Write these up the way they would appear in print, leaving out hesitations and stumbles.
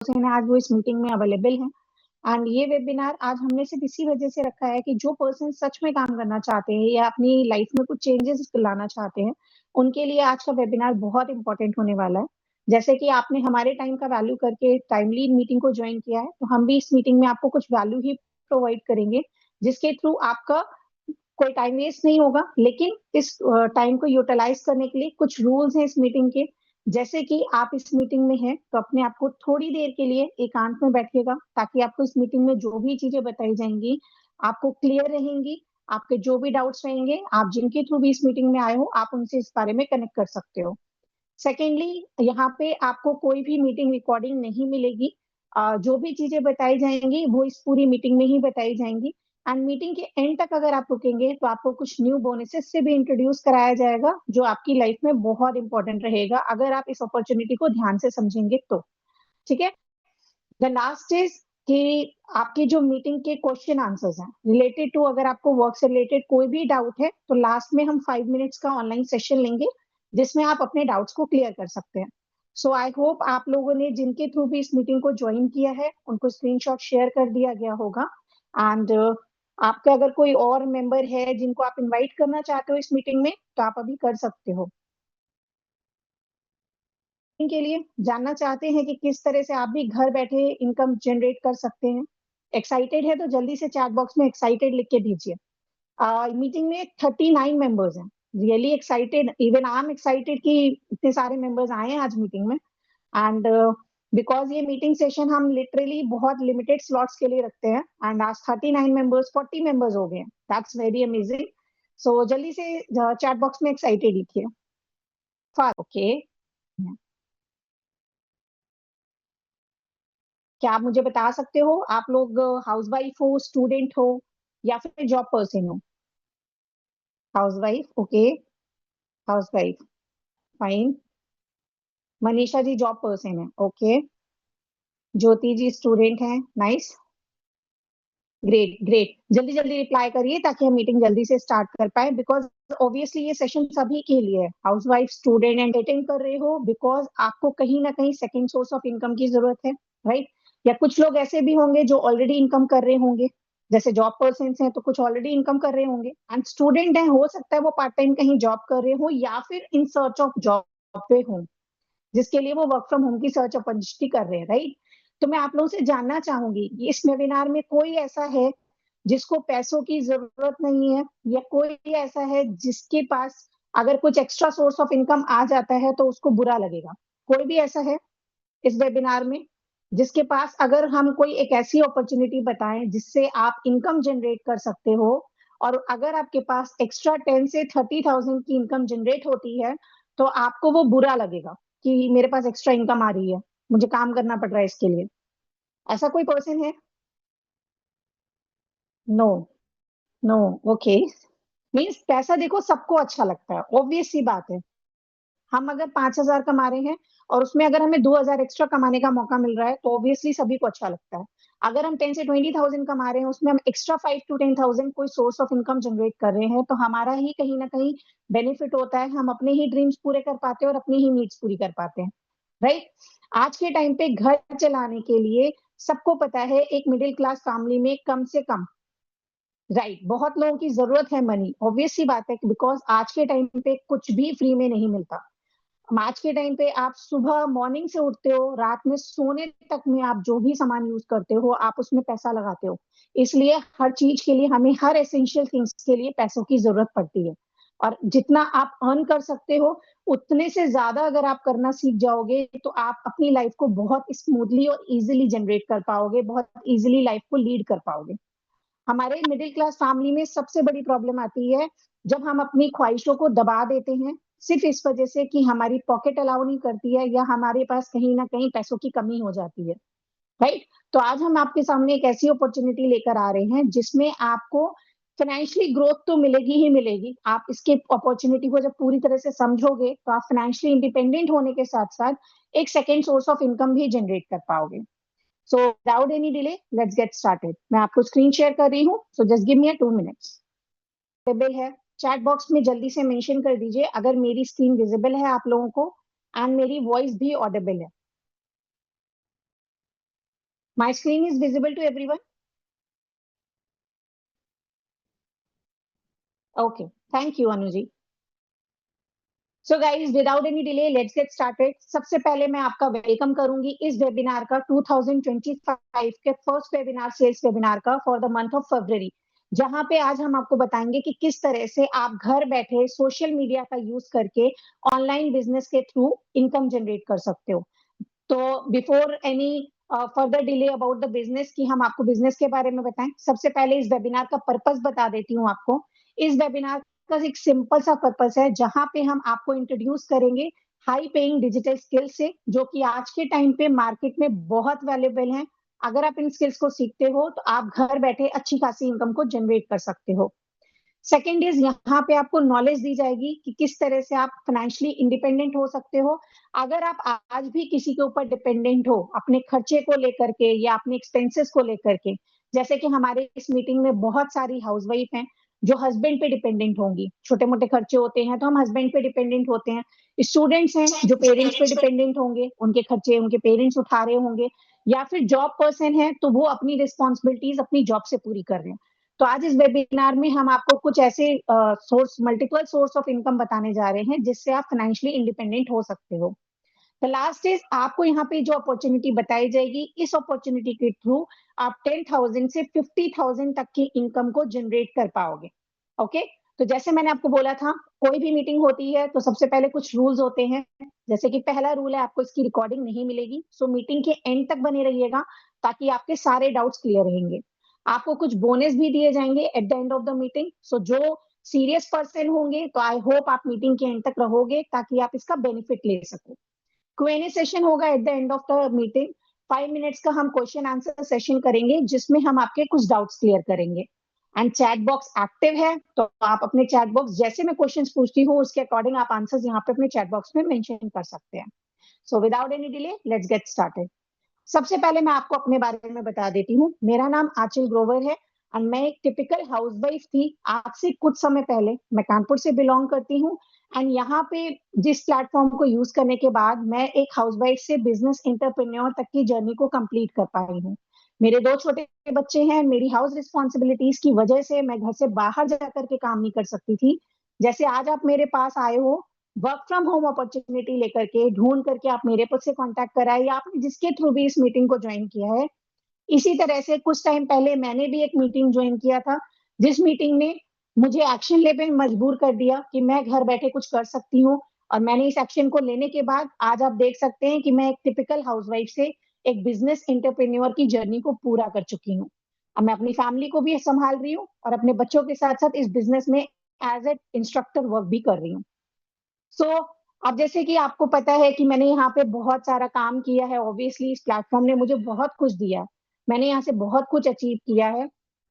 Person है आज वो इस मीटिंग में अवेलेबल हैं। एंड ये वेबिनार आज हमने सिर्फ इसी वजह से रखा है कि जो पर्सन सच में काम करना चाहते हैं या अपनी लाइफ में कुछ चेंजेस लाना चाहते हैं, उनके लिए आज का वेबिनार बहुत इंपॉर्टेंट होने वाला है। जैसे कि आपने हमारे टाइम का वैल्यू करके टाइमली मीटिंग को ज्वाइन किया है, तो हम भी इस मीटिंग में आपको कुछ वैल्यू ही प्रोवाइड करेंगे, जिसके थ्रू आपका कोई टाइम वेस्ट नहीं होगा। लेकिन इस टाइम को यूटिलाइज करने के लिए कुछ रूल्स हैं इस मीटिंग के। जैसे कि आप इस मीटिंग में हैं तो अपने आप को थोड़ी देर के लिए एकांत में बैठिएगा, ताकि आपको इस मीटिंग में जो भी चीजें बताई जाएंगी आपको क्लियर रहेंगी। आपके जो भी डाउट्स रहेंगे, आप जिनके थ्रू भी इस मीटिंग में आए हो, आप उनसे इस बारे में कनेक्ट कर सकते हो। सेकेंडली, यहाँ पे आपको कोई भी मीटिंग रिकॉर्डिंग नहीं मिलेगी। जो भी चीजें बताई जाएंगी वो इस पूरी मीटिंग में ही बताई जाएंगी। एंड मीटिंग के एंड तक अगर आप रुकेंगे तो आपको कुछ न्यू बोनसेस से भी इंट्रोड्यूस कराया जाएगा, जो आपकी लाइफ में बहुत इंपॉर्टेंट रहेगा अगर आप इस अपॉर्चुनिटी को ध्यान से समझेंगे तो। ठीक है। द लास्ट इज कि आपकी जो मीटिंग के क्वेश्चन आंसर्स हैं रिलेटेड टू, अगर आपको वर्क से रिलेटेड कोई भी डाउट है तो लास्ट में हम 5 मिनट्स का ऑनलाइन सेशन लेंगे, जिसमें आप अपने डाउट्स को क्लियर कर सकते हैं। सो आई होप आप लोगों ने जिनके थ्रू भी इस मीटिंग को ज्वाइन किया है उनको स्क्रीनशॉट शेयर कर दिया गया होगा। एंड आपका अगर कोई और मेंबर है जिनको आप इनवाइट करना चाहते हो इस मीटिंग में, तो आप अभी कर सकते हो। के लिए जानना चाहते हैं कि किस तरह से आप भी घर बैठे इनकम जनरेट कर सकते हैं, एक्साइटेड है तो जल्दी से चैट बॉक्स में एक्साइटेड लिख के दीजिए। मीटिंग में 39 मेंबर्स हैं। Really excited, even I am excited कि इतने सारे मेंबर्स आए हैं आज मीटिंग में। एंड बिकॉज ये मीटिंग सेशन हम लिटरली बहुत लिमिटेड स्लॉट्स के लिए रखते हैं, एंड आज 39 मेंबर्स 40 मेंबर्स हो गए। That's very amazing. सो जल्दी से चैट बॉक्स में एक्साइटेड लिखिए। ओके, क्या आप मुझे बता सकते हो आप लोग हाउसवाइफ हो, स्टूडेंट हो, या फिर जॉब पर्सन हो? Housewife, okay. Housewife, fine. Manisha ji job person है, ओके। ज्योति जी स्टूडेंट है, नाइस, ग्रेट ग्रेट। जल्दी जल्दी रिप्लाई करिए ताकि हम मीटिंग जल्दी से स्टार्ट कर पाए, बिकॉज ऑब्वियसली ये सेशन सभी के लिए है। हाउसवाइफ, स्टूडेंट एंड अटेंड कर रहे हो बिकॉज आपको कहीं ना कहीं सेकंड सोर्स ऑफ इनकम की जरूरत है, राइट? या कुछ लोग ऐसे भी होंगे जो ऑलरेडी इनकम कर रहे होंगे, जैसे जॉब पर्सन हैं तो कुछ ऑलरेडी इनकम कर रहे होंगे। एंड स्टूडेंट है, हो सकता है वो पार्ट टाइम कहीं जॉब कर रहे हो या फिर इन सर्च ऑफ जॉब पे हो, जिसके लिए वो वर्क फ्रॉम होम की सर्च अपॉर्चुनिटी कर रहे हैं, राइट? तो मैं आप लोगों से जानना चाहूंगी कि इस वेबिनार में कोई ऐसा है जिसको पैसों की जरूरत नहीं है, या कोई ऐसा है जिसके पास अगर कुछ एक्स्ट्रा सोर्स ऑफ इनकम आ जाता है तो उसको बुरा लगेगा? कोई भी ऐसा है इस वेबिनार में जिसके पास, अगर हम कोई एक ऐसी अपॉर्चुनिटी बताएं जिससे आप इनकम जनरेट कर सकते हो, और अगर आपके पास एक्स्ट्रा 10 से 30,000 की इनकम जनरेट होती है, तो आपको वो बुरा लगेगा कि मेरे पास एक्स्ट्रा इनकम आ रही है, मुझे काम करना पड़ रहा है इसके लिए? ऐसा कोई पर्सन है? No, no, okay. मीन्स पैसा देखो सबको अच्छा लगता है, ऑब्वियस सी बात है। हम अगर 5,000 कमा रहे हैं और उसमें अगर हमें 2,000 एक्स्ट्रा कमाने का मौका मिल रहा है तो ऑब्वियसली सभी को अच्छा लगता है। अगर हम 10 से 20,000 कमा रहे हैं, उसमें हम एक्स्ट्रा 5 टू 10,000 कोई सोर्स ऑफ इनकम जनरेट कर रहे हैं, तो हमारा ही कहीं ना कहीं बेनिफिट होता है। हम अपने ही ड्रीम्स पूरे कर पाते हैं और अपनी ही नीड्स पूरी कर पाते हैं, राइट? आज के टाइम पे घर चलाने के लिए सबको पता है एक मिडिल क्लास फैमिली में कम से कम, राइट, बहुत लोगों की जरूरत है मनी, ऑब्वियस सी बात है, बिकॉज आज के टाइम पे कुछ भी फ्री में नहीं मिलता। आज के टाइम पे आप सुबह मॉर्निंग से उठते हो, रात में सोने तक में आप जो भी सामान यूज करते हो आप उसमें पैसा लगाते हो। इसलिए हर चीज के लिए हमें, हर एसेंशियल थिंग्स के लिए पैसों की जरूरत पड़ती है। और जितना आप अर्न कर सकते हो उतने से ज्यादा अगर आप करना सीख जाओगे तो आप अपनी लाइफ को बहुत स्मूथली और इजीली जनरेट कर पाओगे, बहुत इजीली लाइफ को लीड कर पाओगे। हमारे मिडिल क्लास फैमिली में सबसे बड़ी प्रॉब्लम आती है जब हम अपनी ख्वाहिशों को दबा देते हैं, सिर्फ इस वजह से कि हमारी पॉकेट अलाउ नहीं करती है या हमारे पास कहीं ना कहीं पैसों की कमी हो जाती है, राइट? तो आज हम आपके सामने एक ऐसी अपॉर्चुनिटी लेकर आ रहे हैं जिसमें आपको फाइनेंशियली ग्रोथ तो मिलेगी ही मिलेगी। आप इसके अपॉर्चुनिटी को जब पूरी तरह से समझोगे तो आप फाइनेंशियली इंडिपेंडेंट होने के साथ साथ एक सेकेंड सोर्स ऑफ इनकम भी जनरेट कर पाओगे। So without any delay, let's get started. मैं आपको स्क्रीन शेयर कर रही हूँ, so just give me a 2 minutes. Visible है, चैट बॉक्स में जल्दी से मेंशन कर दीजिए अगर मेरी स्क्रीन विजिबल है आप लोगों को एंड मेरी वॉइस भी ऑडिबल है। My screen is visible to everyone? Okay. Thank you, Anuji. So guys without any delay let's get started. सबसे पहले मैं आपका वेलकम करूंगी इस वेबिनार का 2025 के फर्स्ट वेबिनार सेल्स वेबिनार का for the month of February, जहां पे आज हम आपको बताएंगे कि किस तरह से आप घर बैठे सोशल मीडिया का यूज करके ऑनलाइन बिजनेस के थ्रू इनकम जनरेट कर सकते हो। तो before any further delay about the business की हम आपको बिजनेस के बारे में बताएं, सबसे पहले इस वेबिनार का पर्पस बता देती हूँ आपको। इस वेबिनार का एक सिंपल सा पर्पस है जहां पे हम आपको इंट्रोड्यूस करेंगे हाई पेइंग डिजिटल स्किल से, जो कि आज के टाइम पे मार्केट में बहुत वैल्यूएबल हैं। अगर आप इन स्किल्स को सीखते हो तो आप घर बैठे अच्छी खासी इनकम को जनरेट कर सकते हो। सेकेंड इज यहाँ पे आपको नॉलेज दी जाएगी कि किस तरह से आप फाइनेंशियली इंडिपेंडेंट हो सकते हो। अगर आप आज भी किसी के ऊपर डिपेंडेंट हो अपने खर्चे को लेकर के या अपने एक्सपेंसेस को लेकर के, जैसे कि हमारे इस मीटिंग में बहुत सारी हाउसवाइफ हैं जो हस्बैंड पे डिपेंडेंट होंगी, छोटे मोटे खर्चे होते हैं तो हम हस्बैंड पे डिपेंडेंट होते हैं। स्टूडेंट्स हैं जो पेरेंट्स पे डिपेंडेंट होंगे, उनके खर्चे उनके पेरेंट्स उठा रहे होंगे, या फिर जॉब पर्सन है तो वो अपनी रिस्पॉन्सिबिलिटीज अपनी जॉब से पूरी कर रहे हैं। तो आज इस वेबिनार में हम आपको कुछ ऐसे source multiple source of income बताने जा रहे हैं जिससे आप फाइनेंशियली इंडिपेंडेंट हो सकते हो। द लास्ट इज आपको यहाँ पे जो अपॉर्चुनिटी बताई जाएगी, इस अपॉर्चुनिटी के थ्रू आप 10,000 से 50,000 तक की इनकम को जनरेट कर पाओगे। ओके, तो जैसे मैंने आपको बोला था, कोई भी मीटिंग होती है तो सबसे पहले कुछ रूल्स होते हैं। जैसे कि पहला रूल है आपको इसकी रिकॉर्डिंग नहीं मिलेगी, सो मीटिंग के एंड तक बने रहिएगा ताकि आपके सारे डाउट्स क्लियर रहेंगे। आपको कुछ बोनस भी दिए जाएंगे at the end of the meeting, so जो सीरियस पर्सन होंगे तो आई होप आप मीटिंग के एंड तक रहोगे ताकि आप इसका बेनिफिट ले सको। क्यूएनए सेशन होगा at the end of the meeting. 5 minutes का हम क्वेश्चन आंसर सेशन करेंगे जिसमें हम आपके कुछ डाउट्स क्लियर करेंगे। एंड चैट बॉक्स एक्टिव है तो आप अपने चैट बॉक्स, जैसे मैं क्वेश्चंस पूछती हूँ उसके अकॉर्डिंग आप आंसर्स यहाँ पे अपने चैट बॉक्स में मेंशन कर सकते हैं। So without any delay let's get started. सबसे पहले मैं आपको अपने बारे में बता देती हूँ। मेरा नाम आंचल ग्रोवर है और मैं एक टिपिकल हाउसवाइफ थी। आज से कुछ समय पहले मैं कानपुर से बिलोंग करती हूँ एंड यहाँ पे जिस प्लेटफॉर्म को यूज करने के बाद मैं एक हाउसवाइफ से बिजनेस एंटरप्रेन्योर तक की जर्नी को कंप्लीट कर पाई हूँ। मेरे 2 छोटे बच्चे हैं। मेरी हाउस रिस्पॉन्सिबिलिटीज की वजह से मैं घर से बाहर जाकर के काम नहीं कर सकती थी। जैसे आज आप मेरे पास आए हो वर्क फ्रॉम होम अपॉर्चुनिटी लेकर के, ढूंढ करके आप मेरे पर से कांटेक्ट कराए या आपने जिसके थ्रू भी इस मीटिंग को ज्वाइन किया है, इसी तरह से कुछ टाइम पहले मैंने भी एक मीटिंग ज्वाइन किया था जिस मीटिंग ने मुझे एक्शन लेने में मजबूर कर दिया कि मैं घर बैठे कुछ कर सकती हूँ। और मैंने इस एक्शन को लेने के बाद आज आप देख सकते हैं कि मैं एक टिपिकल हाउसवाइफ से एक बिजनेस एंटरप्रेन्योर की जर्नी को पूरा कर चुकी हूँ। अब मैं अपनी फैमिली को भी संभाल रही हूँ और अपने बच्चों के साथ साथ इस बिजनेस में एज ए इंस्ट्रक्टर वर्क भी कर रही हूँ। सो अब जैसे कि आपको पता है कि मैंने यहाँ पे बहुत सारा काम किया है, ऑब्वियसली इस प्लेटफॉर्म ने मुझे बहुत कुछ दिया। मैंने यहाँ से बहुत कुछ अचीव किया है।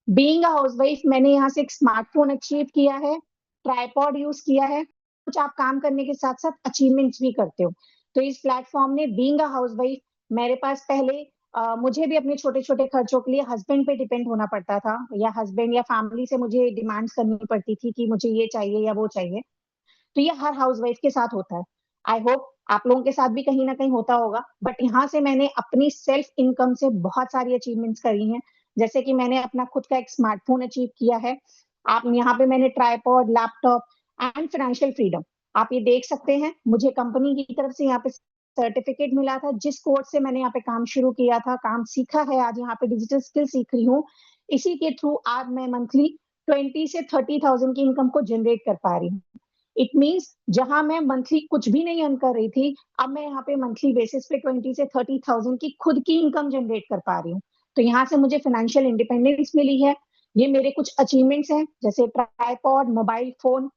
बीइंग अ हाउसवाइफ मैंने यहाँ से एक स्मार्टफोन अचीव किया है, ट्राइपॉड यूज किया है। कुछ आप काम करने के साथ साथ अचीवमेंट्स भी करते हो। तो इस प्लेटफॉर्म ने बीइंग अ हाउसवाइफ, मेरे पास पहले मुझे भी अपने छोटे छोटे खर्चों के लिए हस्बैंड पे डिपेंड होना पड़ता था, या हस्बैंड या फैमिली से मुझे डिमांड्स करनी पड़ती थी कि मुझे ये चाहिए या वो चाहिए। तो ये हर हाउसवाइफ के साथ होता है। आई होप आप लोगों के साथ भी कहीं ना कहीं होता होगा। बट यहाँ से मैंने अपनी सेल्फ इनकम से बहुत सारी अचीवमेंट्स करी हैं। जैसे कि मैंने अपना खुद का एक स्मार्टफोन अचीव किया है। आप यहाँ पे मैंने tripod, laptop and financial freedom, आप ये देख सकते हैं। मुझे कंपनी की तरफ से यहाँ पे सर्टिफिकेट मिला था जिस कोर्स से मैंने यहाँ पे काम शुरू किया था, काम सीखा है, आज यहाँ पे डिजिटल स्किल सीख रही हूँ। इसी के थ्रू आज मैं मंथली 20 से 30,000 की इनकम को जनरेट कर पा रही हूँ। इट मीन्स जहां मैं मंथली कुछ भी नहीं अर्न कर रही थी, अब मैं यहाँ पे मंथली बेसिस पे 20 से 30,000 की खुद की इनकम जनरेट कर पा रही हूँ। तो यहाँ से मुझे फाइनेंशियल इंडिपेंडेंस मिली है। ये मेरे कुछ अचीवमेंट्स हैं, जैसे ट्राइपॉड, मोबाइल फोन,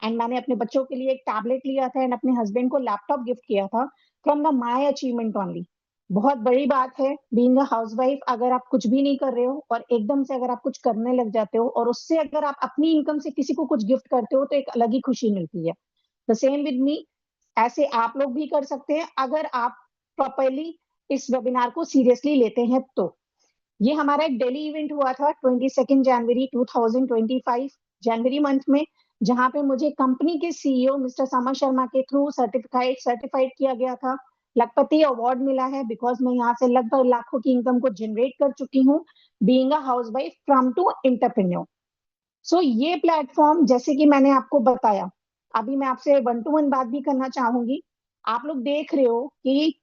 एंड मैंने अपने बच्चों के लिए एक टैबलेट लिया था एंड अपने हस्बैंड को लैपटॉप गिफ्ट किया था from the my achievement only. बहुत बड़ी बात है बीइंग अ हाउसवाइफ। अगर आप कुछ भी नहीं कर रहे हो और एकदम से अगर आप कुछ करने लग जाते हो और उससे अगर आप अपनी इनकम से किसी को कुछ गिफ्ट करते हो तो एक अलग ही खुशी मिलती है। द सेम विद मी, ऐसे आप लोग भी कर सकते हैं अगर आप प्रॉपरली इस वेबिनार को सीरियसली लेते हैं तो। ये हमारा एक डेली इवेंट हुआ था 22 जनवरी 2025 जनवरी मंथ में, जहां पे मुझे कंपनी के सीईओ मिस्टर समर शर्मा के थ्रू सर्टिफाइड किया गया था। लखपति अवार्ड मिला है बिकॉज मैं यहाँ से लगभग लाखों की इनकम को जनरेट कर चुकी हूँ, being a housewife from to entrepreneur. So ये प्लेटफॉर्म, जैसे कि मैंने आपको बताया, अभी मैं आपसे वन टू वन बात भी करना चाहूंगी। आप लोग देख रहे हो कि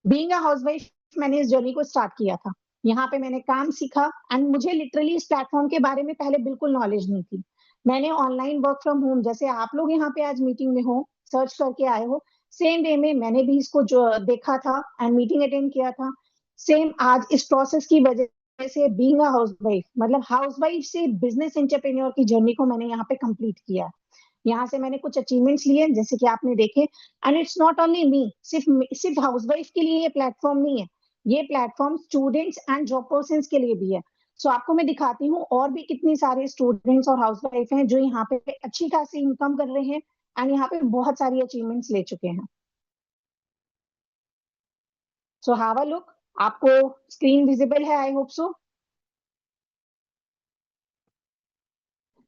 बीइंग अ हाउसवाइफ मैंने इस जर्नी को स्टार्ट किया था। यहाँ पे मैंने काम सीखा एंड मुझे लिटरली इस प्लेटफॉर्म के बारे में पहले बिल्कुल नॉलेज नहीं थी। मैंने ऑनलाइन वर्क फ्रॉम होम, जैसे आप लोग यहाँ पे आज मीटिंग में हो, सर्च करके आए हो, सेम वे में मैंने भी इसको जो देखा था एंड मीटिंग अटेंड किया था। सेम आज इस प्रोसेस की वजह से बीइंग अ हाउसवाइफ, मतलब हाउसवाइफ से बिजनेस एंटरप्रेन्योर की जर्नी को मैंने यहाँ पे कंप्लीट किया। यहाँ से मैंने कुछ अचीवमेंट्स लिए जैसे कि आपने देखे। And it's not only me, सिर्फ हाउसवाइफ के लिए ये प्लेटफॉर्म नहीं है, ये platform students and job person के लिए भी है। सो आपको मैं दिखाती हूँ और भी कितनी सारे स्टूडेंट्स और हाउसवाइफ हैं जो यहाँ पे अच्छी खासी इनकम कर रहे हैं एंड यहाँ पे बहुत सारी अचीवमेंट्स ले चुके हैं। So have a look. आपको स्क्रीन विजिबल है, आई होप सो।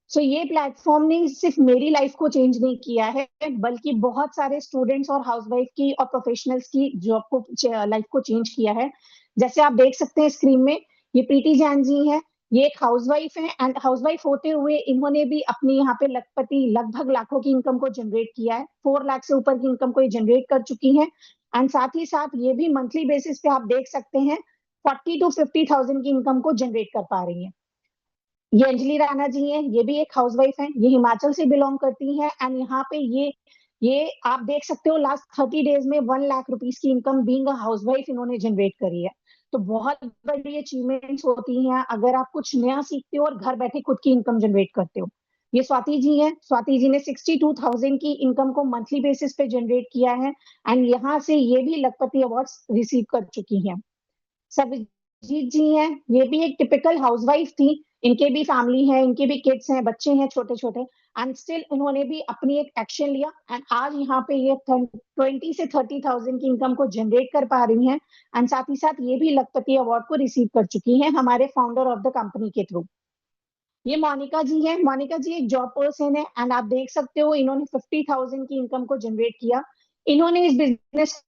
सो ये प्लेटफॉर्म ने सिर्फ मेरी लाइफ को चेंज नहीं किया है, बल्कि बहुत सारे स्टूडेंट्स और हाउसवाइफ की और प्रोफेशनल्स की जॉब को, लाइफ को चेंज किया है। जैसे आप देख सकते हैं स्क्रीन में, ये प्रीति जैन जी हैं। ये एक हाउसवाइफ है एंड हाउसवाइफ होते हुए इन्होंने भी अपनी यहाँ पे लखपति लगभग लाखों की इनकम को जनरेट किया है। 4 लाख से ऊपर की इनकम को ये जनरेट कर चुकी हैं। एंड साथ ही साथ ये भी मंथली बेसिस पे आप देख सकते हैं 40 to 50 थाउजेंड की इनकम को जनरेट कर पा रही है। ये अंजलि राणा जी हैं, ये भी एक हाउसवाइफ हैं, ये हिमाचल से बिलोंग करती हैं एंड यहाँ पे ये आप देख सकते हो लास्ट 30 डेज में 1 लाख रुपीस की इनकम बीइंग अ हाउसवाइफ इन्होंने जनरेट करी है। तो बहुत बड़ी अचीवमेंट्स होती हैं अगर आप कुछ नया सीखते हो और घर बैठे खुद की इनकम जनरेट करते हो। ये स्वाति जी हैं, स्वाति जी ने 62,000 की इनकम को मंथली बेसिस पे जनरेट किया है एंड यहाँ से ये भी लखपति अवार्ड रिसीव कर चुकी हैं। सरजीत जी हैं, ये भी एक टिपिकल हाउसवाइफ थी। इनके भी फैमिली है, इनके भी किड्स हैं, बच्चे हैं छोटे छोटे, एंड स्टिल इन्होंने भी अपनी एक एक्शन लिया एंड आज यहाँ पे ये 20 से 30 थाउजेंड की इनकम को जनरेट कर पा रही हैं। एंड साथ ही साथ ये भी लखपति अवार्ड को रिसीव कर चुकी हैं हमारे फाउंडर ऑफ द कंपनी के थ्रू। ये मोनिका जी है, मोनिका जी एक जॉब पर्सन है एंड आप देख सकते हो इन्होंने 50,000 की इनकम को जनरेट किया। इन्होंने इस बिजनेस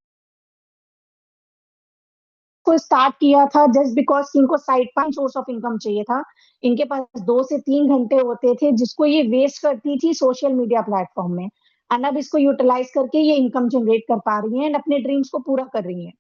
को स्टार्ट किया था जस्ट बिकॉज इनको side by source of income चाहिए था। इनके पास 2 से 3 घंटे होते थे जिसको ये वेस्ट करती थी सोशल मीडिया प्लेटफॉर्म में, एंड अब इसको यूटिलाइज करके ये इनकम जनरेट कर पा रही है एंड अपने ड्रीम्स को पूरा कर रही है।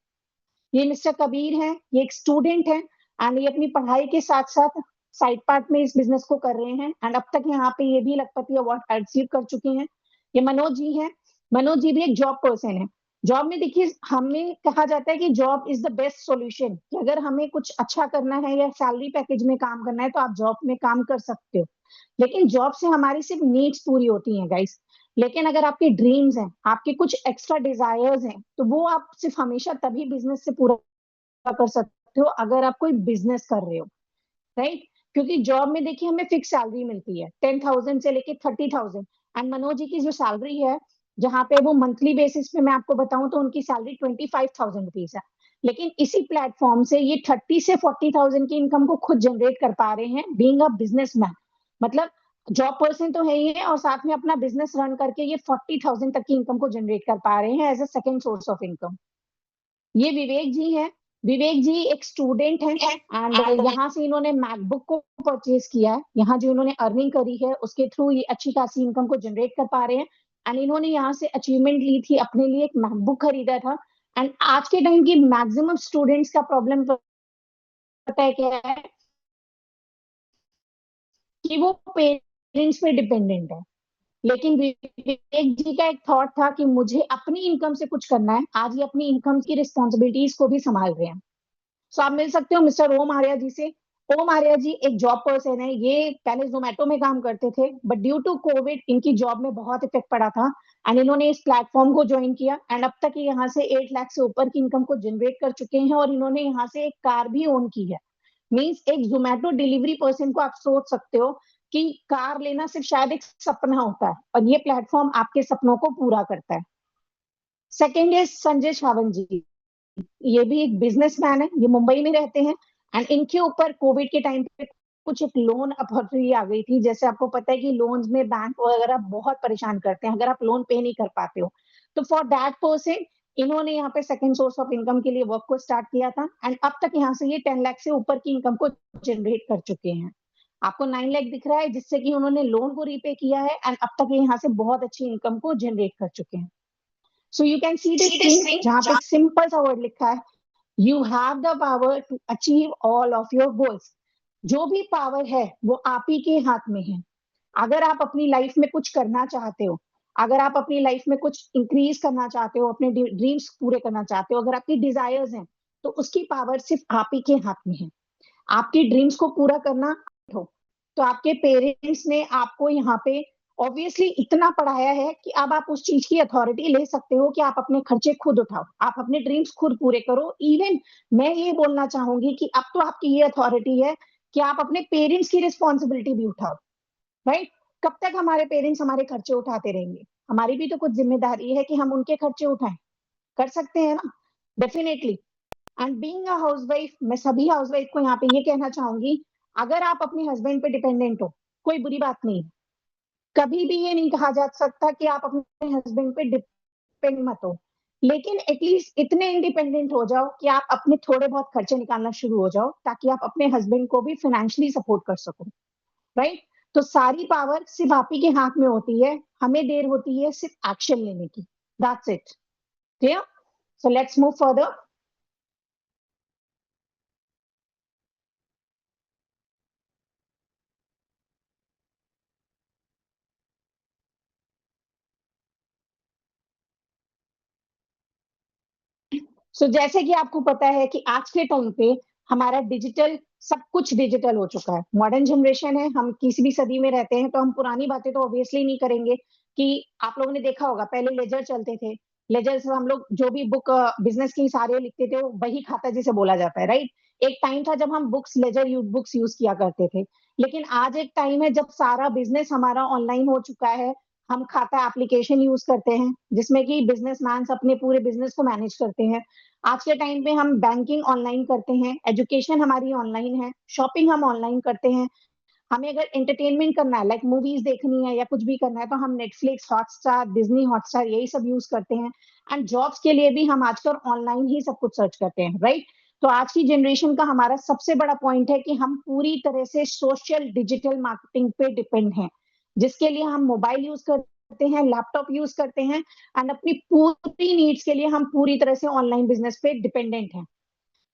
ये मिस्टर कबीर है, ये एक स्टूडेंट है एंड ये अपनी पढ़ाई के साथ साथ साइड पार्ट में इस बिजनेस को कर रहे हैं एंड अब तक यहाँ पे ये भी लखपति अवार्ड रिसीव कर चुके हैं। ये मनोज जी हैं, मनोज जी भी एक जॉब पर्सन है। जॉब में देखिए हमें कहा जाता है कि job is the best solution, कि अगर हमें कुछ अच्छा करना है या सैलरी पैकेज में काम करना है तो आप जॉब में काम कर सकते हो, लेकिन जॉब से हमारी सिर्फ नीड्स पूरी होती हैं गाइस। लेकिन अगर आपके ड्रीम्स हैं, आपके कुछ एक्स्ट्रा डिजायर्स हैं, तो वो आप सिर्फ हमेशा तभी बिजनेस से पूरा कर सकते हो अगर आप कोई बिजनेस कर रहे हो, राइट। क्योंकि जॉब में देखिए हमें फिक्स सैलरी मिलती है 10,000 से लेके 30,000। एंड मनोज जी की जो सैलरी है, जहाँ पे वो मंथली बेसिस पे मैं आपको बताऊं तो उनकी सैलरी 25,000 रुपीज है। लेकिन इसी प्लेटफॉर्म से ये 30 से 40,000 की इनकम को खुद जनरेट कर पा रहे हैं बीइंग अ बिजनेसमैन। मतलब जॉब पर्सन तो है ही है और साथ में अपना बिजनेस रन करके ये 40,000 तक की इनकम को जनरेट कर पा रहे हैं as a second source of income. ये विवेक जी हैं, विवेक जी एक स्टूडेंट हैं एंड यहाँ से इन्होंने मैकबुक को परचेज किया है। यहाँ जो इन्होंने अर्निंग करी है उसके थ्रू ये अच्छी खासी इनकम को जनरेट कर पा रहे हैं एंड इन्होंने यहाँ से अचीवमेंट ली थी, अपने लिए एक मैकबुक खरीदा था। एंड आज के टाइम की मैक्सिमम स्टूडेंट्स का प्रॉब्लम पता है क्या है, कि वो पेरेंट्स पे डिपेंडेंट है। लेकिन विवेक जी का एक थॉट था कि मुझे अपनी इनकम से कुछ करना है। आज ये अपनी इनकम की रिस्पॉन्सिबिलिटीज को भी संभाल रहे हैं। सो आप मिल सकते हो मिस्टर ओम आर्या जी से। ओम आर्या जी एक जॉब पर्सन है, ये पहले जोमेटो में काम करते थे बट ड्यू टू कोविड इनकी जॉब में बहुत इफेक्ट पड़ा था एंड इन्होंने इस प्लेटफॉर्म को ज्वाइन किया एंड अब तक ये यहाँ से 8 लाख से ऊपर की इनकम को जनरेट कर चुके हैं और इन्होंने यहाँ से एक कार भी ओन की है। मीन्स एक जोमेटो डिलीवरी पर्सन को आप सोच सकते हो कि कार लेना सिर्फ शायद एक सपना होता है और ये प्लेटफॉर्म आपके सपनों को पूरा करता है। सेकेंड इज संजय छावन जी। ये भी एक बिजनेसमैन है, ये मुंबई में रहते हैं एंड इनके ऊपर कोविड के टाइम पे कुछ एक लोन अपॉर्चुनिटी आ गई थी। जैसे आपको पता है कि लोन्स में बैंक वगैरह बहुत परेशान करते हैं अगर आप लोन पे नहीं कर पाते हो। तो फॉर दैट पर्सन इन्होंने यहाँ पे सेकंड सोर्स ऑफ इनकम के लिए वर्क को स्टार्ट किया था एंड अब तक यहाँ से ये 10 लाख से ऊपर की इनकम को जनरेट कर चुके हैं। आपको 9 लाख दिख रहा है जिससे कि उन्होंने लोन को रीपे किया है एंड अब तक ये यहाँ से बहुत अच्छी इनकम को जनरेट कर चुके हैं। So you can see this screen जहाँ पे सिंपल सा वर्ड लिखा है, you have the power to achieve all of your goals. जो भी पावर है वो आप ही के हाथ में है। अगर आप अपनी लाइफ में कुछ करना चाहते हो, अगर आप अपनी लाइफ में कुछ इंक्रीज करना चाहते हो, अपने ड्रीम्स पूरे करना चाहते हो, अगर आपकी डिजायर्स हैं, तो उसकी पावर सिर्फ आप ही के हाथ में है। आपकी ड्रीम्स को पूरा करना हो तो आपके पेरेंट्स ने आपको यहाँ पे ऑब्वियसली इतना पढ़ाया है कि अब आप उस चीज की अथॉरिटी ले सकते हो कि आप अपने खर्चे खुद उठाओ, आप अपने ड्रीम्स खुद पूरे करो। इवन मैं ये बोलना चाहूंगी कि अब तो आपकी ये अथॉरिटी है कि आप अपने पेरेंट्स की रिस्पॉन्सिबिलिटी भी उठाओ, राइट? कब तक हमारे पेरेंट्स हमारे खर्चे उठाते रहेंगे? हमारी भी तो कुछ जिम्मेदारी है कि हम उनके खर्चे उठाएं। कर सकते हैं ना? Definitely. And being a housewife, मैं सभी हाउसवाइफ को यहाँ पे ये कहना चाहूंगी, अगर आप अपने हस्बैंड पे डिपेंडेंट हो, कोई बुरी बात नहीं। कभी भी ये नहीं कहा जा सकता कि आप अपने हस्बैंड पे डिपेंड मत हो, लेकिन एटलीस्ट इतने इंडिपेंडेंट हो जाओ कि आप अपने थोड़े बहुत खर्चे निकालना शुरू हो जाओ, ताकि आप अपने हस्बैंड को भी फाइनेंशियली सपोर्ट कर सको, राइट? तो सारी पावर सिर्फ आप ही के हाथ में होती है। हमें देर होती है सिर्फ एक्शन लेने की। That's it. Clear? So let's move further. जैसे कि आपको पता है कि आज के टाइम पे हमारा डिजिटल, सब कुछ डिजिटल हो चुका है। मॉडर्न जनरेशन है, हम किसी भी सदी में रहते हैं, तो हम पुरानी बातें तो ऑब्वियसली नहीं करेंगे। कि आप लोगों ने देखा होगा पहले लेजर चलते थे। लेजर से हम लोग जो भी बुक बिजनेस की सारे लिखते थे वो बही खाता जिसे बोला जाता है, राइट? एक टाइम था जब हम बुक्स, लेजर बुक्स यूज किया करते थे। लेकिन आज एक टाइम है जब सारा बिजनेस हमारा ऑनलाइन हो चुका है। हम खाता एप्लीकेशन यूज करते हैं जिसमें कि बिजनेसमैन अपने पूरे बिजनेस को मैनेज करते हैं। आज के टाइम पे हम बैंकिंग ऑनलाइन करते हैं, एजुकेशन हमारी ऑनलाइन है, शॉपिंग हम ऑनलाइन करते हैं। हमें अगर एंटरटेनमेंट करना है, लाइक मूवीज देखनी है या कुछ भी करना है, तो हम नेटफ्लिक्स, हॉटस्टार, डिज्नी हॉटस्टार यही सब यूज करते हैं। एंड जॉब्स के लिए भी हम आजकल ऑनलाइन ही सब कुछ सर्च करते हैं, राइट? तो आज की जनरेशन का हमारा सबसे बड़ा पॉइंट है कि हम पूरी तरह से सोशल डिजिटल मार्केटिंग पे डिपेंड हैं, जिसके लिए हम मोबाइल यूज करते हैं, लैपटॉप यूज करते हैं एंड अपनी पूरी नीड्स के लिए हम पूरी तरह से ऑनलाइन बिजनेस पे डिपेंडेंट हैं।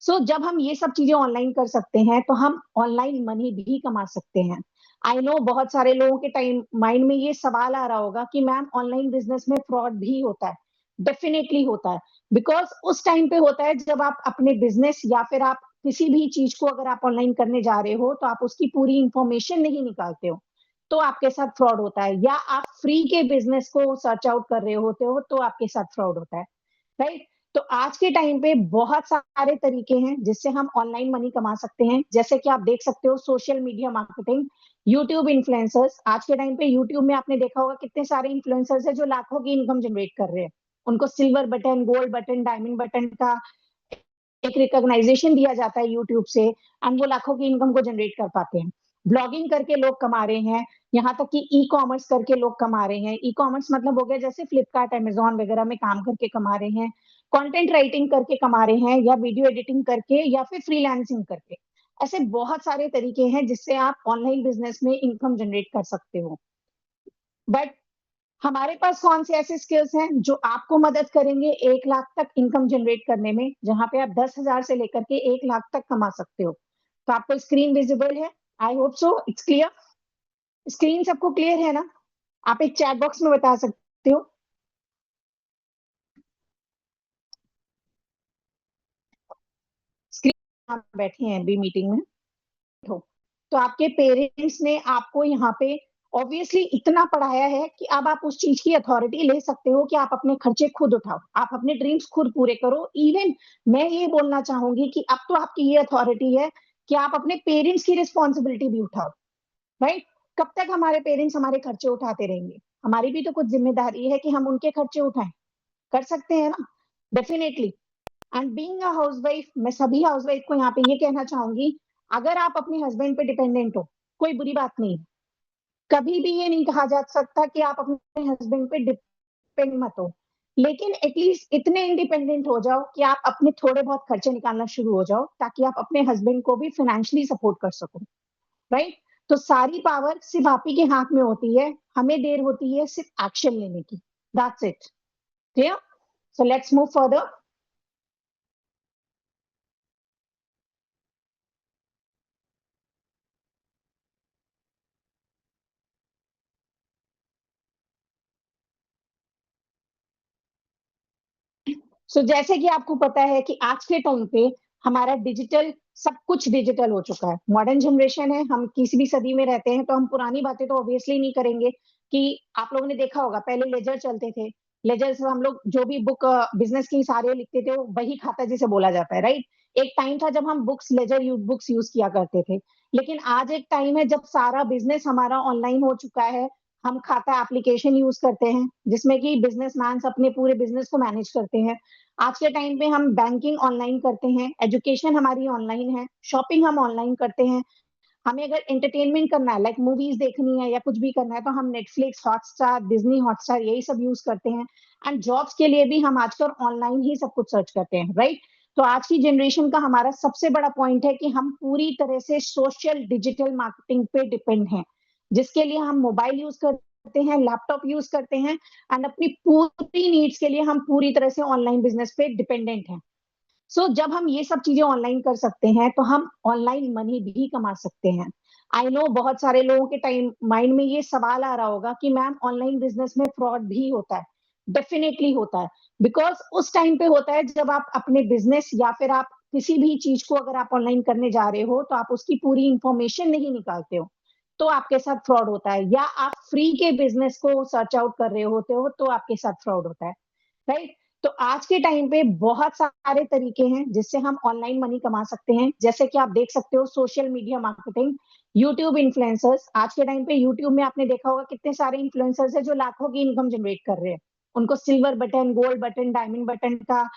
जब हम ये सब चीजें ऑनलाइन कर सकते हैं तो हम ऑनलाइन मनी भी कमा सकते हैं। आई नो बहुत सारे लोगों के टाइम माइंड में ये सवाल आ रहा होगा कि मैम ऑनलाइन बिजनेस में फ्रॉड भी होता है। डेफिनेटली होता है। बिकॉज उस टाइम पे होता है जब आप अपने बिजनेस या फिर आप किसी भी चीज को अगर आप ऑनलाइन करने जा रहे हो तो आप उसकी पूरी इंफॉर्मेशन नहीं निकालते हो, तो आपके साथ फ्रॉड होता है। या आप फ्री के बिजनेस को सर्च आउट कर रहे होते हो तो आपके साथ फ्रॉड होता है, राइट? तो आज के टाइम पे बहुत सारे तरीके हैं जिससे हम ऑनलाइन मनी कमा सकते हैं। जैसे कि आप देख सकते हो social media marketing, YouTube influencers. आज के टाइम पे यूट्यूब में आपने देखा होगा कितने सारे इन्फ्लुएंसर्स हैं जो लाखों की इनकम जनरेट कर रहे हैं। उनको silver button, gold button, diamond button का एक रिकॉग्नाइजेशन दिया जाता है यूट्यूब से एंड वो लाखों की इनकम को जनरेट कर पाते हैं। ब्लॉगिंग करके लोग कमा रहे हैं, यहाँ तक कि ई कॉमर्स करके लोग कमा रहे हैं। ई कॉमर्स मतलब हो गया जैसे फ्लिपकार्ट, अमेजोन वगैरह में काम करके कमा रहे हैं, कंटेंट राइटिंग करके कमा रहे हैं, या वीडियो एडिटिंग करके, या फिर फ्रीलांसिंग करके। ऐसे बहुत सारे तरीके हैं जिससे आप ऑनलाइन बिजनेस में इनकम जनरेट कर सकते हो। बट हमारे पास कौन से ऐसे स्किल्स हैं जो आपको मदद करेंगे 1 लाख तक इनकम जनरेट करने में, जहां पे आप 10,000 से लेकर के 1 लाख तक कमा सकते हो? तो आपको स्क्रीन विजिबल है? I hope so it's clear. Screen सबको क्लियर है ना? आप एक चैट बॉक्स में बता सकते हो। स्क्रीन आप बैठे हैं अभी मीटिंग में हो तो आपके पेरेंट्स ने आपको यहाँ पे ऑब्वियसली इतना पढ़ाया है कि अब आप उस चीज की अथॉरिटी ले सकते हो कि आप अपने खर्चे खुद उठाओ, आप अपने ड्रीम्स खुद पूरे करो। इवन मैं ये बोलना चाहूंगी कि अब तो आपकी ये अथॉरिटी है कि आप अपने पेरेंट्स की रिस्पॉन्सिबिलिटी भी उठाओ, राइट? कब तक हमारे पेरेंट्स हमारे खर्चे उठाते रहेंगे? हमारी भी तो कुछ जिम्मेदारी है कि हम उनके खर्चे उठाएं। कर सकते हैं ना? Definitely. And being a housewife, मैं सभी हाउसवाइफ को यहाँ पे ये कहना चाहूंगी, अगर आप अपने हस्बैंड पे डिपेंडेंट हो, कोई बुरी बात नहीं। कभी भी ये नहीं कहा जा सकता कि आप अपने हस्बैंड पे डिपेंड मत हो, लेकिन एटलीस्ट इतने इंडिपेंडेंट हो जाओ कि आप अपने थोड़े बहुत खर्चे निकालना शुरू हो जाओ, ताकि आप अपने हस्बैंड को भी फाइनेंशियली सपोर्ट कर सको, राइट? तो सारी पावर सिर्फ आप ही के हाथ में होती है, हमें देर होती है सिर्फ एक्शन लेने की। That's it. Clear? So let's move further. जैसे कि आपको पता है कि आज के टाइम पे हमारा डिजिटल, सब कुछ डिजिटल हो चुका है। मॉडर्न जनरेशन है, हम किसी भी सदी में रहते हैं, तो हम पुरानी बातें तो ऑब्वियसली नहीं करेंगे। कि आप लोगों ने देखा होगा पहले लेजर चलते थे। लेजर से हम लोग जो भी बुक बिजनेस की सारे लिखते थे, वो बही खाता जिसे बोला जाता है, राइट? एक टाइम था जब हम बुक्स लेजर बुक्स यूज किया करते थे। लेकिन आज एक टाइम है जब सारा बिजनेस हमारा ऑनलाइन हो चुका है। हम खाता एप्लीकेशन यूज करते हैं, जिसमें कि बिजनेसमैन अपने पूरे बिजनेस को मैनेज करते हैं। आज के टाइम पे हम बैंकिंग ऑनलाइन करते हैं, एजुकेशन हमारी ऑनलाइन है, शॉपिंग हम ऑनलाइन करते हैं। हमें अगर एंटरटेनमेंट करना है, लाइक मूवीज देखनी है या कुछ भी करना है, तो हम नेटफ्लिक्स, हॉटस्टार, डिज्नी हॉटस्टार यही सब यूज करते हैं। एंड जॉब्स के लिए भी हम आजकल ऑनलाइन ही सब कुछ सर्च करते हैं, राइट? तो आज की जनरेशन का हमारा सबसे बड़ा पॉइंट है कि हम पूरी तरह से सोशल डिजिटल मार्केटिंग पे डिपेंड हैं, जिसके लिए हम मोबाइल यूज करते हैं, लैपटॉप यूज करते हैं। एंड अपनी पूरी नीड्स के लिए हम पूरी तरह से ऑनलाइन बिजनेस पे डिपेंडेंट हैं। जब हम ये सब चीजें ऑनलाइन कर सकते हैं, तो हम ऑनलाइन मनी भी कमा सकते हैं। आई नो बहुत सारे लोगों के टाइम माइंड में ये सवाल आ रहा होगा कि मैम ऑनलाइन बिजनेस में फ्रॉड भी होता है। डेफिनेटली होता है। बिकॉज उस टाइम पे होता है जब आप अपने बिजनेस या फिर आप किसी भी चीज को अगर आप ऑनलाइन करने जा रहे हो, तो आप उसकी पूरी इंफॉर्मेशन नहीं निकालते हो, तो आपके साथ फ्रॉड होता है। या आप फ्री के बिजनेस को सर्च आउट कर रहे होते हो, तो आपके साथ फ्रॉड होता है, राइट? तो आज के टाइम पे बहुत सारे तरीके हैं जिससे हम ऑनलाइन मनी कमा सकते हैं। जैसे कि आप देख सकते हो social media marketing, YouTube influencers. आज के टाइम पे यूट्यूब में आपने देखा होगा कितने सारे इन्फ्लुएंसर्स हैं जो लाखों की इनकम जनरेट कर रहे हैं। उनको silver button, gold button, diamond button का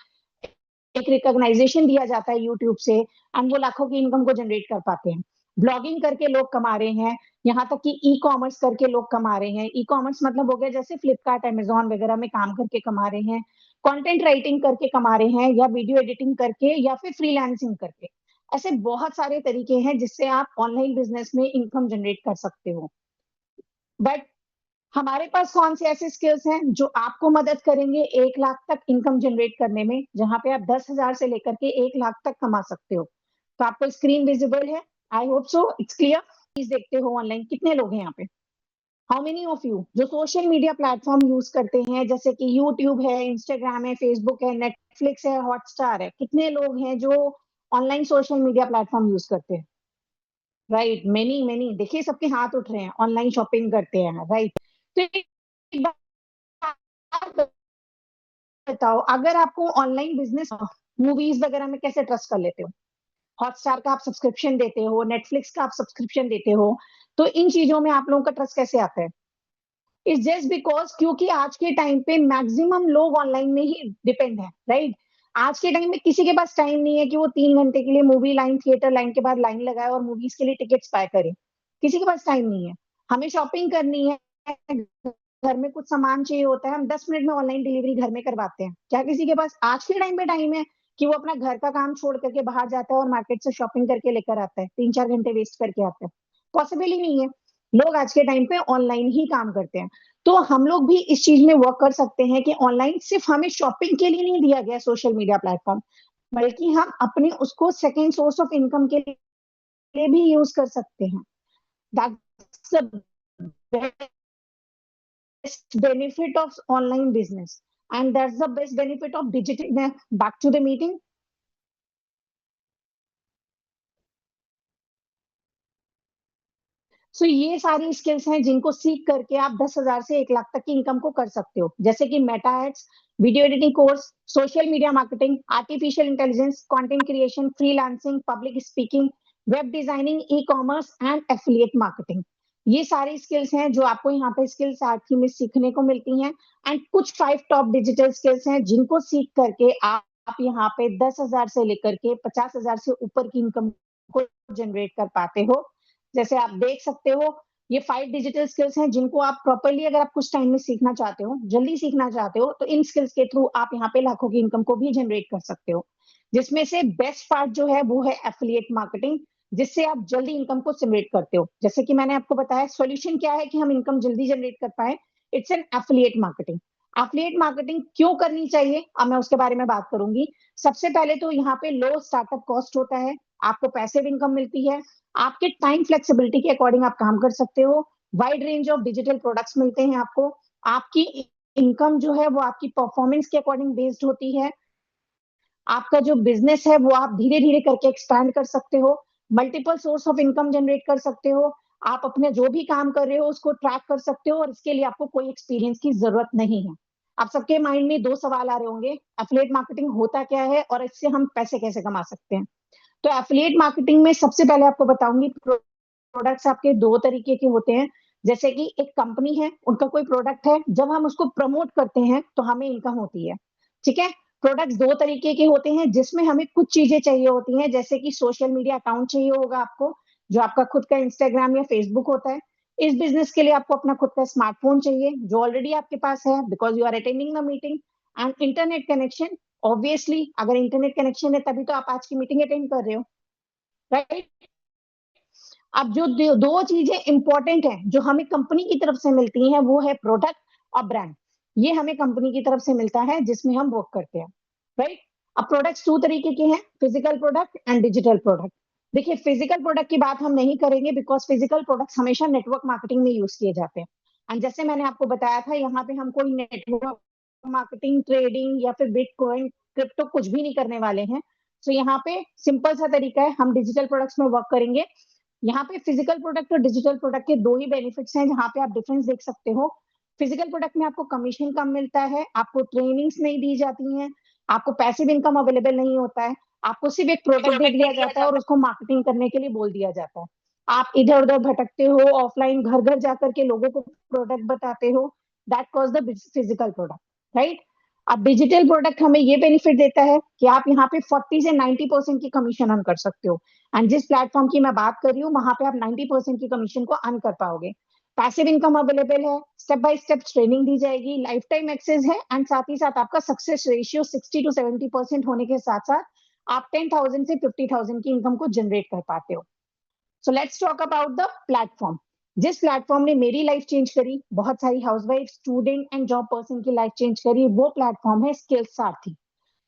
एक रिकॉग्नाइजेशन दिया जाता है यूट्यूब से, एंड वो लाखों की इनकम को जनरेट कर पाते हैं। ब्लॉगिंग करके लोग कमा रहे हैं। यहाँ तक कि ई कॉमर्स करके लोग कमा रहे हैं। ई कॉमर्स मतलब हो गया जैसे फ्लिपकार्ट, अमेजोन वगैरह में काम करके कमा रहे हैं। कंटेंट राइटिंग करके कमा रहे हैं, या वीडियो एडिटिंग करके, या फिर फ्रीलांसिंग करके। ऐसे बहुत सारे तरीके हैं जिससे आप ऑनलाइन बिजनेस में इनकम जनरेट कर सकते हो। बट हमारे पास कौन से ऐसे स्किल्स हैं जो आपको मदद करेंगे 1 लाख तक इनकम जनरेट करने में, जहां पे आप 10,000 से लेकर के 1 लाख तक कमा सकते हो? तो आपको स्क्रीन विजिबल है? I hope so it's clear. Please देखते हो ऑनलाइन कितने लोग हैं यहाँ पे? हाउ मेनी ऑफ यू जो सोशल मीडिया प्लेटफॉर्म यूज करते हैं, जैसे कि यूट्यूब है, इंस्टाग्राम है, फेसबुक है, नेटफ्लिक्स है, हॉटस्टार है, कितने लोग हैं जो online social media platform use करते हैं? Right, many many. देखिए सबके हाथ उठ रहे हैं, ऑनलाइन शॉपिंग करते हैं, राइट? तो एक बात बताओ, अगर आपको ऑनलाइन बिजनेस, मूवीज वगैरह में कैसे ट्रस्ट कर लेते हो? हॉटस्टार का आप सब्सक्रिप्शन देते हो, नेटफ्लिक्स का आप सब्सक्रिप्शन देते हो, तो इन चीजों में आप लोगों का ट्रस्ट कैसे आता है? इट्स जस्ट बिकॉज क्योंकि आज के टाइम पे मैक्सिमम लोग ऑनलाइन में ही डिपेंड है, राइट? आज के टाइम में किसी के पास टाइम नहीं है कि वो 3 घंटे के लिए मूवी लाइन, थिएटर लाइन के बाद लाइन लगाए और मूवीज के लिए टिकट्स बाय करे। किसी के पास टाइम नहीं है। हमें शॉपिंग करनी है, घर में कुछ सामान चाहिए होता है, हम 10 मिनट में ऑनलाइन डिलीवरी घर में करवाते हैं। क्या किसी के पास आज के टाइम पे टाइम है कि वो अपना घर का काम छोड़ करके बाहर जाता है और मार्केट से शॉपिंग करके लेकर आता है, 3-4 घंटे वेस्ट करके आता है? पॉसिबल ही नहीं है। लोग आज के टाइम पे ऑनलाइन ही काम करते हैं। तो हम लोग भी इस चीज में वर्क कर सकते हैं कि ऑनलाइन सिर्फ हमें शॉपिंग के लिए नहीं दिया गया सोशल मीडिया प्लेटफॉर्म, बल्कि हम अपने उसको सेकेंड सोर्स ऑफ इनकम के लिए भी यूज कर सकते हैं। That's the best benefit of online business, and that's the best benefit of digital. Back to the meeting. ये सारी स्किल्स हैं जिनको सीख करके आप 10,000 से 1 लाख तक की इनकम को कर सकते हो, जैसे कि Meta ads, video editing course, social media marketing, artificial intelligence, content creation, freelancing, public speaking, web designing, e commerce and affiliate marketing. ये सारी स्किल्स हैं जो आपको यहाँ पे स्किल्स आर्की में सीखने को मिलती हैं। एंड कुछ 5 टॉप डिजिटल स्किल्स हैं जिनको सीख करके आप यहाँ पे 10,000 से लेकर के 50,000 से ऊपर की इनकम को जनरेट कर पाते हो। जैसे आप देख सकते हो, ये 5 डिजिटल स्किल्स हैं जिनको आप प्रॉपरली, अगर आप कुछ टाइम में सीखना चाहते हो, जल्दी सीखना चाहते हो, तो इन स्किल्स के थ्रू आप यहाँ पे लाखों की इनकम को भी जनरेट कर सकते हो। जिसमें से बेस्ट पार्ट जो है वो है एफिलिएट मार्केटिंग, जिससे आप जल्दी इनकम को जनरेट करते हो। जैसे कि मैंने आपको बताया, सॉल्यूशन क्या है कि हम इनकम जल्दी जनरेट कर पाए, it's an affiliate marketing. Affiliate marketing क्यों करनी चाहिए, अब मैं उसके बारे में बात करूंगी। सबसे पहले तो यहाँ पे लो स्टार्टअप कॉस्ट होता है, आपको पैसिव इनकम मिलती है, आपके टाइम फ्लेक्सिबिलिटी के अकॉर्डिंग आप काम कर सकते हो, wide range of digital products मिलते हैं आपको, आपकी इनकम जो है वो आपकी परफॉर्मेंस के अकॉर्डिंग बेस्ड होती है, आपका जो बिजनेस है वो आप धीरे धीरे करके एक्सपैंड कर सकते हो, multiple source of income generate कर सकते हो, आप अपने जो भी काम कर रहे हो उसको ट्रैक कर सकते हो, और इसके लिए आपको कोई एक्सपीरियंस की जरूरत नहीं है। आप सबके माइंड में दो सवाल आ रहे होंगे, एफिलिएट मार्केटिंग होता क्या है और इससे हम पैसे कैसे कमा सकते हैं। तो एफिलिएट मार्केटिंग में सबसे पहले आपको बताऊंगी, प्रोडक्ट्स आपके दो तरीके के होते हैं। जैसे कि एक कंपनी है, उनका कोई प्रोडक्ट है, जब हम उसको प्रमोट करते हैं तो हमें इनकम होती है। ठीक है। प्रोडक्ट्स दो तरीके के होते हैं जिसमें हमें कुछ चीजें चाहिए होती हैं, जैसे कि सोशल मीडिया अकाउंट चाहिए होगा आपको, जो आपका खुद का इंस्टाग्राम या फेसबुक होता है। इस बिजनेस के लिए आपको अपना खुद का स्मार्टफोन चाहिए, जो ऑलरेडी आपके पास है, because you are attending the meeting. And internet connection, obviously अगर इंटरनेट कनेक्शन है तभी तो आप आज की मीटिंग अटेंड कर रहे हो, राइट। अब जो दो चीजें इंपॉर्टेंट है जो हमें कंपनी की तरफ से मिलती हैं, वो है प्रोडक्ट और ब्रांड। ये हमें कंपनी की तरफ से मिलता है जिसमें हम वर्क करते हैं, राइट। अब प्रोडक्ट्स दो तरीके के हैं, physical product and digital product. देखिए, फिजिकल प्रोडक्ट की बात हम नहीं करेंगे, बिकॉज फिजिकल प्रोडक्ट्स हमेशा नेटवर्क मार्केटिंग में यूज किए जाते हैं। एंड जैसे मैंने आपको बताया था, यहाँ पे हम कोई नेटवर्क मार्केटिंग, ट्रेडिंग या फिर बिटकॉइन, क्रिप्टो कुछ भी नहीं करने वाले हैं। तो यहाँ पे सिंपल सा तरीका है, हम डिजिटल प्रोडक्ट्स में वर्क करेंगे। यहाँ पे फिजिकल प्रोडक्ट और डिजिटल प्रोडक्ट के दो ही बेनिफिट्स हैं जहां पे आप डिफरेंस देख सकते हो। फिजिकल प्रोडक्ट में आपको कमीशन कम मिलता है, आपको ट्रेनिंग्स नहीं दी जाती हैं, आपको पैसिव इनकम अवेलेबल नहीं होता है, आपको सिर्फ एक प्रोडक्ट दे दिया जाता है और उसको मार्केटिंग करने के लिए बोल दिया जाता है। आप इधर उधर भटकते हो, ऑफलाइन घर घर जाकर के लोगों को प्रोडक्ट बताते हो, that cause the physical product, right. अब डिजिटल प्रोडक्ट हमें ये बेनिफिट देता है कि आप यहाँ पे 40 से 90% की कमीशन अर्न कर सकते हो। एंड जिस प्लेटफॉर्म की मैं बात कर रही हूँ वहां पे आप 90% की कमीशन को अर्न कर पाओगे। पैसिव इनकम अवेलेबल है, स्टेप बाय स्टेप ट्रेनिंग दी जाएगी, लाइफ टाइम एक्सेस है, एंड साथ ही साथ आपका सक्सेस रेशियो 60 to 70% होने के साथ साथ आप 10,000 से 50,000 की इनकम को जनरेट कर पाते हो। So let's talk about the platform. जिस प्लेटफॉर्म ने मेरी लाइफ चेंज करी, बहुत सारी housewife, student and job person की लाइफ चेंज करी, वो प्लेटफॉर्म है स्किल्स सारथी।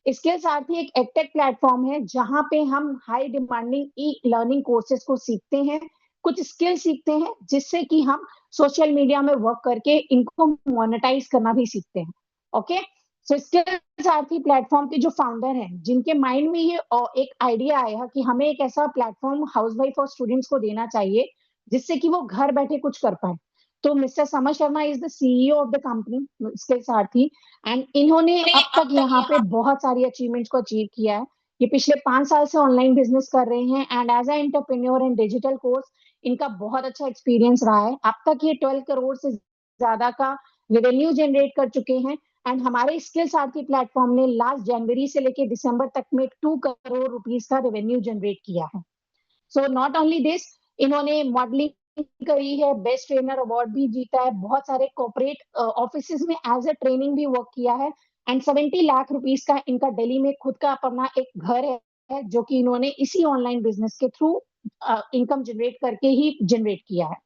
स्किल्स सारथी एक एडटेक प्लेटफॉर्म है जहां पे हम high demanding e learning courses को सीखते हैं, कुछ स्किल सीखते हैं, जिससे कि हम सोशल मीडिया में वर्क करके इनको मोनेटाइज करना भी सीखते हैं। ओके। सो स्किल्स सारथी प्लेटफॉर्म के जो फाउंडर हैं, जिनके माइंड में ये एक आइडिया आया कि हमें एक ऐसा प्लेटफॉर्म हाउसवाइफ और स्टूडेंट्स को देना चाहिए जिससे कि वो घर बैठे कुछ कर पाए। तो mister summer Sharma is the CEO of the company skills Sarathi, and इन्होंने अब तक यहाँ पे बहुत सारी अचीवमेंट्स को अचीव किया है। ये पिछले 5 साल से ऑनलाइन बिजनेस कर रहे हैं, and as a entrepreneur in digital course इनका बहुत अच्छा एक्सपीरियंस रहा है। अब तक ये 12 करोड़ से ज्यादा का रेवेन्यू जनरेट कर चुके हैं। एंड हमारे स्किल्स सारथी प्लेटफॉर्म ने लास्ट जनवरी से लेकर दिसंबर तक में 2 करोड़ रुपीज का रेवेन्यू जनरेट किया है। सो नॉट ओनली दिस, इन्होंने मॉडलिंग करी है, बेस्ट ट्रेनर अवार्ड भी जीता है, बहुत सारे कॉर्पोरेट ऑफिस में एज ए ट्रेनिंग भी वर्क किया है, एंड 70 लाख रुपीस का इनका दिल्ली में खुद का अपना एक घर है जो कि इन्होंने इसी ऑनलाइन बिजनेस के थ्रू इनकम जनरेट करके ही जनरेट किया है।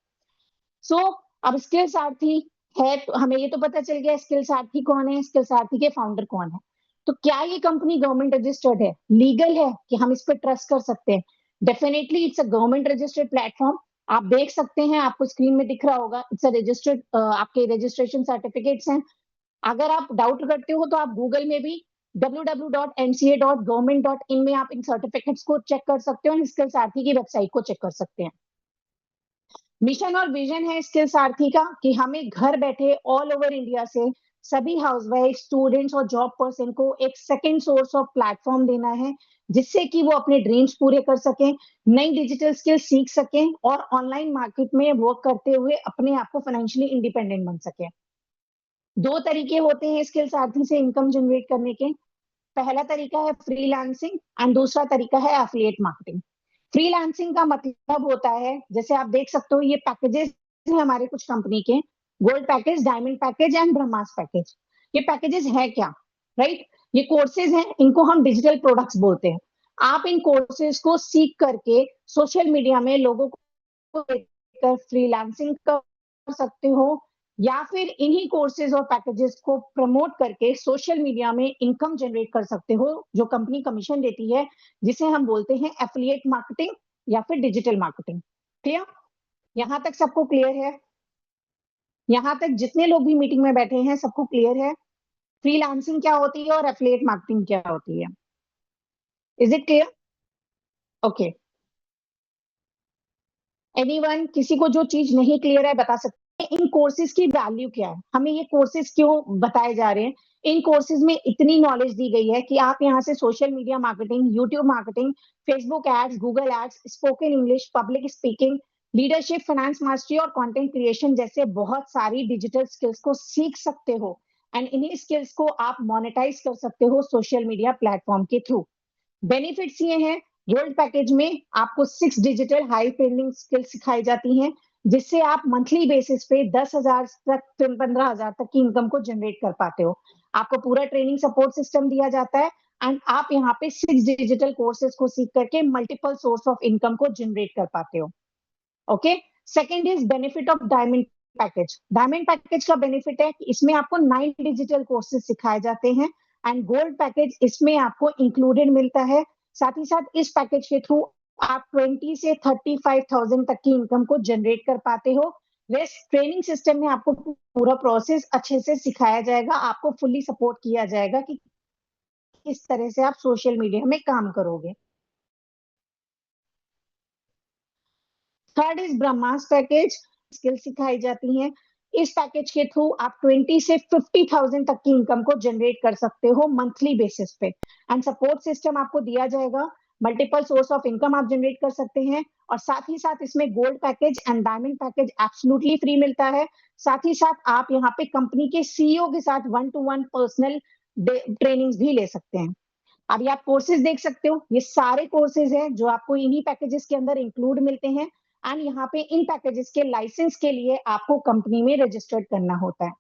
सो अब स्किल सारथी है तो हमें ये तो पता चल गया स्किल सारथी कौन है, स्किल सारथी के फाउंडर कौन है। तो क्या ये कंपनी गवर्नमेंट रजिस्टर्ड है, लीगल है कि हम इस पर ट्रस्ट कर सकते हैं? Definitely it's a government registered platform. आप देख सकते हैं, आपको स्क्रीन में दिख रहा होगा, इट्स अ रजिस्टर्ड, आपके रजिस्ट्रेशन सर्टिफिकेट्स हैं। अगर आप डाउट करते हो तो आप गूगल में भी www.nca.government.in में आप इन सर्टिफिकेट्स को चेक कर सकते हो, स्किल सारथी की वेबसाइट को चेक कर सकते हैं। मिशन और विजन है स्किल सारथी का कि हमें घर बैठे ऑल ओवर इंडिया से सभी हाउसवाइफ, स्टूडेंट्स और जॉब पर्सन को एक सेकेंड सोर्स ऑफ प्लेटफॉर्म देना है, जिससे कि वो अपने ड्रीम्स पूरे कर सकें, नई डिजिटल स्किल सीख सकें और ऑनलाइन मार्केट में वर्क करते हुए अपने आप को फाइनेंशियली इंडिपेंडेंट बन सकें। दो तरीके होते हैं स्किल सारथी से इनकम जनरेट करने के। पहला तरीका है फ्रीलांसिंग एंड दूसरा तरीका है एफिलिएट मार्केटिंग। फ्रीलांसिंग का मतलब होता है, जैसे आप देख सकते हो ये पैकेजेस है हमारे कुछ कंपनी के, gold package, diamond package and Brahmastra package. ये पैकेजेस है क्या, राइट? ये कोर्सेज हैं, इनको हम डिजिटल प्रोडक्ट्स बोलते हैं। आप इन कोर्सेज को सीख करके सोशल मीडिया में लोगों को देकर फ्रीलांसिंग कर सकते हो, या फिर इन्हीं कोर्सेज और पैकेजेस को प्रमोट करके सोशल मीडिया में इनकम जनरेट कर सकते हो, जो कंपनी कमीशन देती है, जिसे हम बोलते हैं एफिलिएट मार्केटिंग या फिर डिजिटल मार्केटिंग। क्लियर? यहां तक सबको क्लियर है? यहां तक जितने लोग भी मीटिंग में बैठे हैं सबको क्लियर है फ्रीलांसिंग क्या होती है और एफिलिएट मार्केटिंग क्या होती है? Is it clear? Okay, anyone, किसी को जो चीज नहीं क्लियर है बता सकते हैं? इन कोर्सेज की वैल्यू क्या है, हमें ये कोर्सेज क्यों बताए जा रहे हैं? इन कोर्सेज में इतनी नॉलेज दी गई है कि आप यहाँ से social media marketing, YouTube marketing, Facebook ads, Google ads, spoken English, public speaking, leadership, finance mastery और कंटेंट क्रिएशन जैसे बहुत सारी डिजिटल स्किल्स को सीख सकते हो, एंड इन्हीं स्किल्स को आप मोनेटाइज कर सकते हो सोशल मीडिया प्लेटफॉर्म के थ्रू। बेनिफिट्स ये हैं, गोल्ड पैकेज में आपको 6 डिजिटल हाई पेंडिंग स्किल्स सिखाई जाती हैं, जिससे आप मंथली बेसिस पे 10,000 तक 15,000 तक की इनकम को जनरेट कर पाते हो। आपको पूरा ट्रेनिंग सपोर्ट सिस्टम दिया जाता है, एंड आप यहाँ पे 6 डिजिटल कोर्सेज को सीख करके मल्टीपल सोर्स ऑफ इनकम को जनरेट कर पाते हो। Okay, second is benefit of diamond package. Diamond package का बेनिफिट है कि इसमें आपको 9 डिजिटल कोर्सेज सिखाए जाते हैं, एंड गोल्ड पैकेज इसमें आपको इंक्लूडेड मिलता है। साथ ही साथ इस पैकेज के थ्रू आप 20 से 35,000 तक की इनकम को जनरेट कर पाते हो। रेस्ट ट्रेनिंग सिस्टम में आपको पूरा प्रोसेस अच्छे से सिखाया जाएगा, आपको फुल्ली सपोर्ट किया जाएगा कि किस तरह से आप सोशल मीडिया में काम करोगे। Third is Brahmastra package, skill सिखाई जाती हैं। इस पैकेज के थ्रू आप 20 से 50,000 तक की इनकम को जनरेट कर सकते हो मंथली बेसिस पे, एंड सपोर्ट सिस्टम आपको दिया जाएगा, मल्टीपल सोर्स ऑफ इनकम आप जनरेट कर सकते हैं। और साथ ही साथ इसमें gold package and diamond package absolutely free मिलता है। साथ ही साथ आप यहाँ पे कंपनी के सीईओ के साथ 1-to-1 पर्सनल ट्रेनिंग्स भी ले सकते हैं। अभी आप कोर्सेज देख सकते हो, ये सारे कोर्सेज हैं जो आपको इन्हीं पैकेजेस के अंदर इंक्लूड मिलते हैं, एंड यहाँ पे इन पैकेजेस के लाइसेंस के लिए आपको कंपनी में रजिस्टर्ड करना होता है।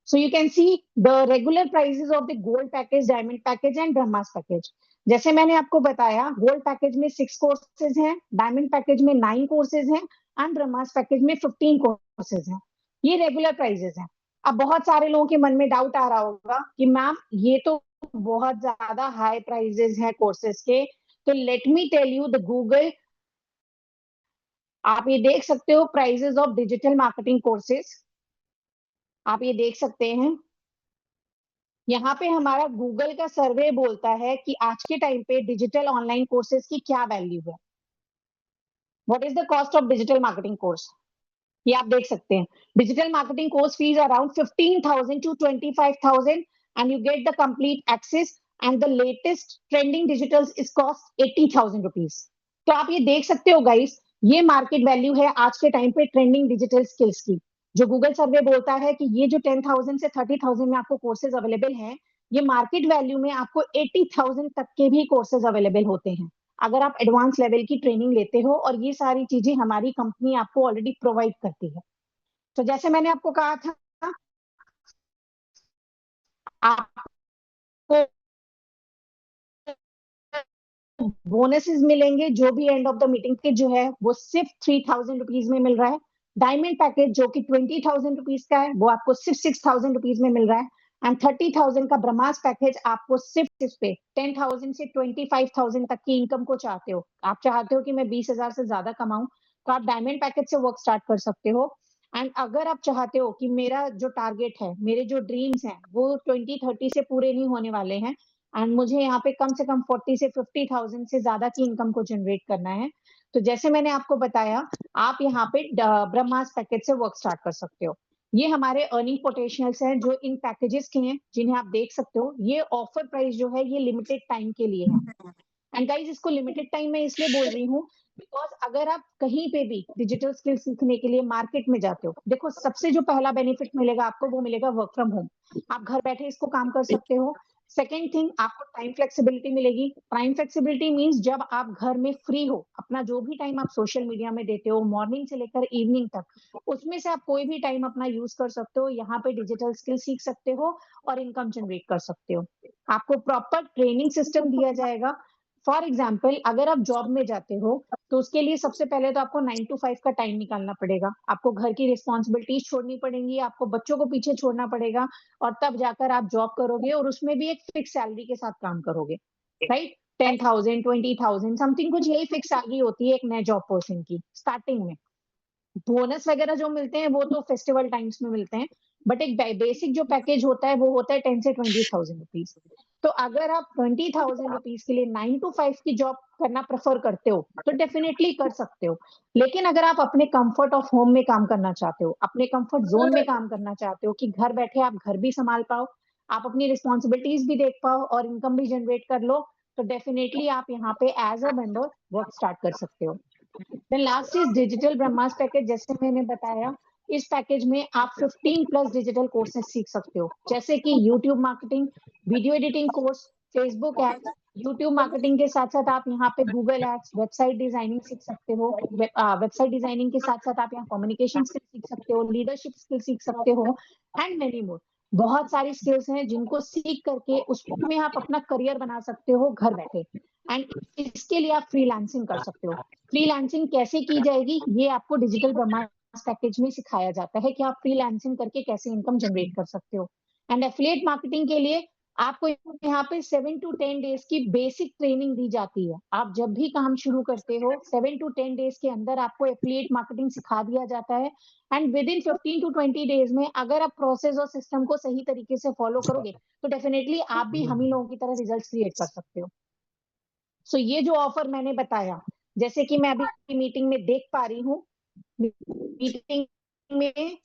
सो you can see the regular prices of the gold package, diamond package and Brahmastra package. जैसे मैंने आपको बताया, गोल्ड पैकेज में 6 कोर्सेज हैं, डायमंड पैकेज में 9 कोर्सेज हैं, एंड ब्रह्मास्त्र पैकेज में 15 कोर्सेज हैं। ये रेगुलर प्राइसेस हैं। अब बहुत सारे लोगों के मन में डाउट आ रहा होगा कि मैम ये तो बहुत ज्यादा हाई प्राइसेस हैं कोर्सेज के, तो let me tell you the Google, आप ये देख सकते हो prices of digital marketing courses, आप ये देख सकते हैं। यहाँ पे हमारा गूगल का सर्वे बोलता है कि आज के टाइम पे डिजिटल ऑनलाइन कोर्सेज की क्या वैल्यू है। What is the cost of digital marketing course? ये आप देख सकते हैं। Digital marketing course fees around 15,000 to 25,000 and you get the complete access, and the latest trending digitals is cost 80,000 rupees. तो आप ये देख सकते हो गाइस, ये मार्केट वैल्यू है आज के टाइम पे ट्रेंडिंग डिजिटल स्किल्स की। जो गूगल सर्वे बोलता है कि ये जो 10,000 से 30,000 में आपको कोर्सेज अवेलेबल हैं, ये मार्केट वैल्यू में आपको 80,000 तक के भी कोर्सेज अवेलेबल होते हैं अगर आप एडवांस लेवल की ट्रेनिंग लेते हो, और ये सारी चीजें हमारी कंपनी आपको ऑलरेडी प्रोवाइड करती है। तो जैसे मैंने आपको कहा था, आपको बोनसेस मिलेंगे जो भी एंड ऑफ द मीटिंग के जो है वो सिर्फ 3,000 रुपीज में मिल रहा है। डायमंड पैकेज जो कि 20,000 रुपीज का है वो आपको सिर्फ 6,000 रुपीज में मिल रहा है, एंड 30,000 का ब्रह्मास्त्र पैकेज आपको सिर्फ इस पे 10,000 से 25,000 तक की इनकम को चाहते हो, आप चाहते हो कि मैं 20,000 से ज्यादा कमाऊं, तो आप डायमंड पैकेज से वर्क स्टार्ट कर सकते हो। एंड अगर आप चाहते हो कि मेरा जो टारगेट है, मेरे जो ड्रीम्स हैं वो 2030 से पूरे नहीं होने वाले हैं, एंड मुझे यहाँ पे कम से कम 40 से 50,000 से ज्यादा की इनकम को जनरेट करना है, तो जैसे मैंने आपको बताया, आप यहाँ पे ब्रह्मास्त्र पैकेज से वर्क स्टार्ट कर सकते हो। ये हमारे अर्निंग पोटेंशियल्स हैं जो इन पैकेजेस के हैं, जिन्हें आप देख सकते हो। ये ऑफर प्राइस जो है ये लिमिटेड टाइम के लिए है, एंड गाइज इसको लिमिटेड टाइम में इसलिए बोल रही हूँ बिकॉज अगर आप कहीं पे भी डिजिटल स्किल सीखने के लिए मार्केट में जाते हो, देखो सबसे जो पहला बेनिफिट मिलेगा आपको वो मिलेगा वर्क फ्रॉम होम। आप घर बैठे इसको काम कर सकते हो, सेकेंड थिंग, आपको टाइम फ्लेक्सिबिलिटी मिलेगी। टाइम फ्लेक्सिबिलिटी मीन्स जब आप घर में फ्री हो, अपना जो भी टाइम आप सोशल मीडिया में देते हो मॉर्निंग से लेकर इवनिंग तक, उसमें से आप कोई भी टाइम अपना यूज कर सकते हो, यहाँ पे डिजिटल स्किल सीख सकते हो और इनकम जनरेट कर सकते हो। आपको प्रॉपर ट्रेनिंग सिस्टम दिया जाएगा। फॉर एग्जाम्पल, अगर आप जॉब में जाते हो तो उसके लिए सबसे पहले तो आपको 9 to 5 का टाइम निकालना पड़ेगा, आपको घर की रिस्पॉन्सिबिलिटीज छोड़नी पड़ेंगी, आपको बच्चों को पीछे छोड़ना पड़ेगा, और तब जाकर आप जॉब करोगे और उसमें भी एक फिक्स सैलरी के साथ काम करोगे, राइट। 10,000 20,000 समथिंग, कुछ यही फिक्स सैलरी होती है एक नए जॉब पर्सन की स्टार्टिंग में। बोनस वगैरह जो मिलते हैं वो तो फेस्टिवल टाइम्स में मिलते हैं, बट एक बेसिक जो पैकेज होता है वो होता है 10 से 20,000 रुपीज। तो अगर आप 20,000 रुपीज के लिए 9 to 5 की जॉब करना प्रेफर करते हो तो डेफिनेटली कर सकते हो। लेकिन अगर आप अपने कंफर्ट ऑफ होम में काम करना चाहते हो, अपने कंफर्ट जोन में काम करना चाहते हो कि घर बैठे आप घर भी संभाल पाओ, आप अपनी रिस्पॉन्सिबिलिटीज भी देख पाओ और इनकम भी जनरेट कर लो, तो डेफिनेटली आप यहाँ पे as a member work start कर सकते हो। Then last is digital Brahmastra package. जैसे मैंने बताया, इस पैकेज में आप 15+ डिजिटल कोर्सेज सीख सकते हो, जैसे कि YouTube marketing, video editing course, Facebook ads. YouTube marketing के साथ साथ आप यहाँ पे गूगल एड्स, वेबसाइट डिजाइनिंग सीख सकते हो। वेबसाइट डिजाइनिंग के साथ साथ आप यहाँ कम्युनिकेशन स्किल सीख सकते हो, लीडरशिप स्किल सीख सकते हो, एंड मेनी मोर। बहुत सारी स्किल्स हैं जिनको सीख करके उसमें आप अपना करियर बना सकते हो घर बैठे। एंड इसके लिए आप फ्रीलांसिंग कर सकते हो। फ्रीलांसिंग कैसे की जाएगी ये आपको डिजिटल ब्रह्मास्त्र पैकेज में सिखाया जाता है कि आप फ्रीलांसिंग करके कैसे इनकम जनरेट कर सकते हो। एंड एफिलिएट मार्केटिंग के लिए आपको यहाँ पे 7 to 10 डेज की बेसिक ट्रेनिंग दी जाती है। आप जब भी काम शुरू करते हो 7 to 10 डेज के अंदर आपको एफिलिएट मार्केटिंग सिखा दिया जाता है। And with in 15 to 20 days में अगर आप प्रोसेस और सिस्टम को सही तरीके से फॉलो करोगे तो डेफिनेटली आप भी हम ही लोगों की तरह रिजल्ट क्रिएट कर सकते हो। सो ये जो ऑफर मैंने बताया, जैसे कि मैं अभी मीटिंग में देख पा रही हूँ, मीटिंग में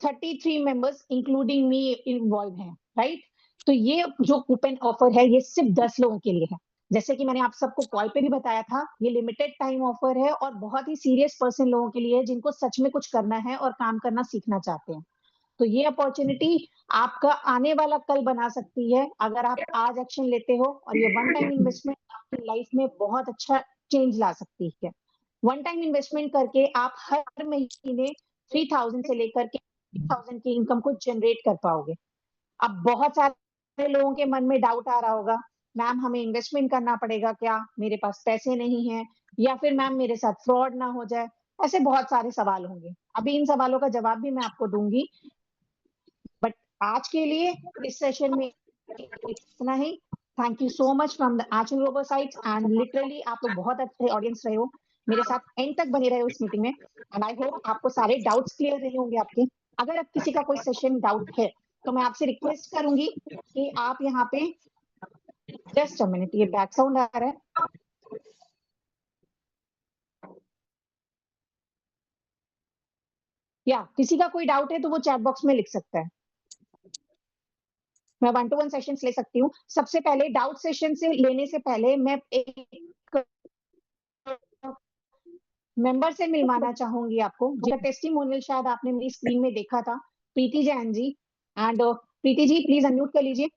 33 मेंबर्स इंक्लूडिंग मी इन्वॉल्व हैं, राइट। तो ये जो कूपन ऑफर है ये सिर्फ 10 लोगों के लिए है। जैसे कि मैंने आप सबको कॉल पे भी बताया था, ये लिमिटेड टाइम ऑफर है और बहुत ही सीरियस पर्सन लोगों के लिए जिनको सच में कुछ करना है और काम करना सीखना चाहते हैं। तो ये अपॉर्चुनिटी आपका आने वाला कल बना सकती है अगर आप आज एक्शन लेते हो, और ये वन टाइम इन्वेस्टमेंट आपकी लाइफ में बहुत अच्छा चेंज ला सकती है। वन टाइम इन्वेस्टमेंट करके आप हर महीने 3,000 से लेकर के 8,000 की इनकम को जनरेट कर पाओगे। अब बहुत सारे लोगों के मन में डाउट आ रहा होगा, मैम हमें इन्वेस्टमेंट करना पड़ेगा क्या, मेरे पास पैसे नहीं है, या फिर मैम मेरे साथ फ्रॉड ना हो जाए। ऐसे बहुत सारे सवाल होंगे, अभी इन सवालों का जवाब भी मैं आपको दूंगी। बट आज के लिए इस सेशन में इतना ही। Thank you so much from the Aanchal global sites, and literally आप लोग बहुत अच्छे ऑडियंस रहे हो, मेरे साथ एंड तक बने रहे हो इस मीटिंग में, एंड आई होप आपको सारे डाउट्स क्लियर रहे होंगे आपके। अगर आप किसी का कोई सेशन डाउट है तो मैं आपसे रिक्वेस्ट करूंगी कि आप यहाँ पे, जस्ट अ मिनट, ये बैक साउंड आ रहा है, या किसी का कोई डाउट है तो वो चैट बॉक्स में लिख सकता है। मैं 1-to-1 सेशंस ले सकती हूँ। सबसे पहले डाउट सेशन से लेने से पहले मैं एक मेंबर से मिलवाना चाहूंगी आपको, जिसका टेस्टिमोनियल शायद आपने मेरी स्क्रीन में देखा था, Preeti Jain ji. And Preeti ji please unmute कर लीजिए।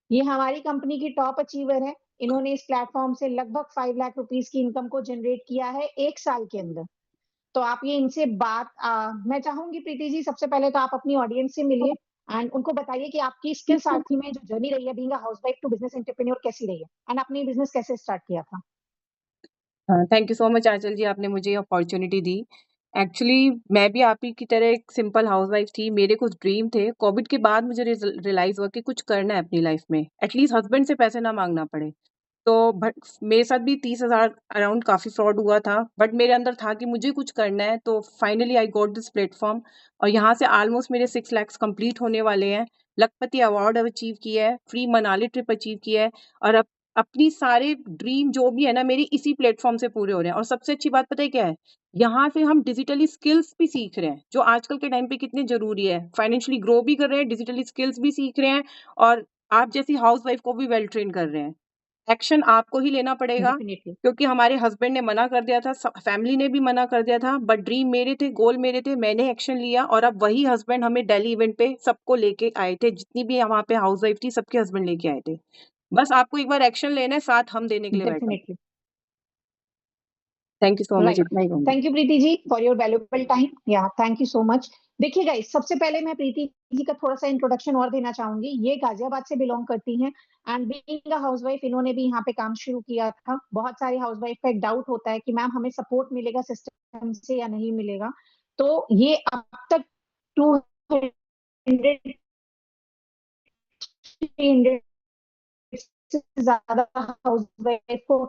ये हमारी कंपनी की टॉप अचीवर है, इन्होंने इस प्लेटफॉर्म से लगभग 5 लाख रुपीज की इनकम को जनरेट किया है 1 साल के अंदर। तो आप ये इनसे बात मैं चाहूंगी प्रीति जी, सबसे पहले तो आप अपनी ऑडियंस से मिलिए एंड उनको बताइए कि आपकी स्किल सारथी में जो जर्नी रही है being a housewife to business entrepreneur कैसी रही है, एंड आपने बिजनेस कैसे स्टार्ट किया था। थैंक यू सो मच आंचल जी, आपने मुझे अपॉर्चुनिटी दी। एक्चुअली मैं भी आप ही की तरह एक सिंपल हाउसवाइफ थी। मेरे कुछ ड्रीम थे। कोविड के बाद मुझे रियलाइज हुआ कि कुछ करना है अपनी लाइफ में, एटलीस्ट हस्बैंड से पैसे ना मांगना पड़े। तो मेरे साथ भी 30,000 अराउंड काफ़ी फ्रॉड हुआ था, बट मेरे अंदर था कि मुझे कुछ करना है। तो finally I got this platform, और यहाँ से ऑलमोस्ट मेरे 6 लाख कंप्लीट होने वाले हैं। लखपति अवार्ड अचीव किया है, फ्री मनाली ट्रिप अचीव किया है, और अब अपनी सारे ड्रीम जो भी है ना मेरी इसी प्लेटफॉर्म से पूरे हो रहे हैं। और सबसे अच्छी बात पता है क्या है, यहाँ से हम डिजिटली स्किल्स भी सीख रहे हैं जो आजकल के टाइम पे कितने जरूरी है। फाइनेंशियली ग्रो भी कर रहे हैं, डिजिटली स्किल्स भी सीख रहे हैं, और आप जैसी हाउस वाइफ को भी वेल ट्रेन कर रहे हैं। एक्शन आपको ही लेना पड़ेगा, डेफिनेटली। क्योंकि हमारे हस्बैंड ने मना कर दिया था, फैमिली ने भी मना कर दिया था, बट ड्रीम मेरे थे, गोल मेरे थे, मैंने एक्शन लिया और अब वही हस्बैंड हमें दिल्ली इवेंट पे सबको लेके आए थे, जितनी भी वहाँ पे हाउसवाइफ थी सबके हस्बैंड लेके आए थे। बस आपको एक बार एक्शन लेना है, साथ हम देने के लिए बैठे हैं। Definitely. Thank you so much, right. इतना ही कहूंगी। Thank you Preeti ji for your valuable time. या थैंक यू सो मच। देखिए गाइस, सबसे पहले मैं प्रीति जी का थोड़ा सा इंट्रोडक्शन और देना चाहूंगी। ये गाजियाबाद से बिलोंग करती हैं एंड बीइंग अ हाउसवाइफ इन्होंने भी यहाँ पे काम शुरू किया था। बहुत सारी हाउसवाइफ का एक डाउट होता है कि मैम हमें सपोर्ट मिलेगा सिस्टम से या नहीं मिलेगा। तो ये अब तक 200 300 से ज्यादा हाउसवाइफ को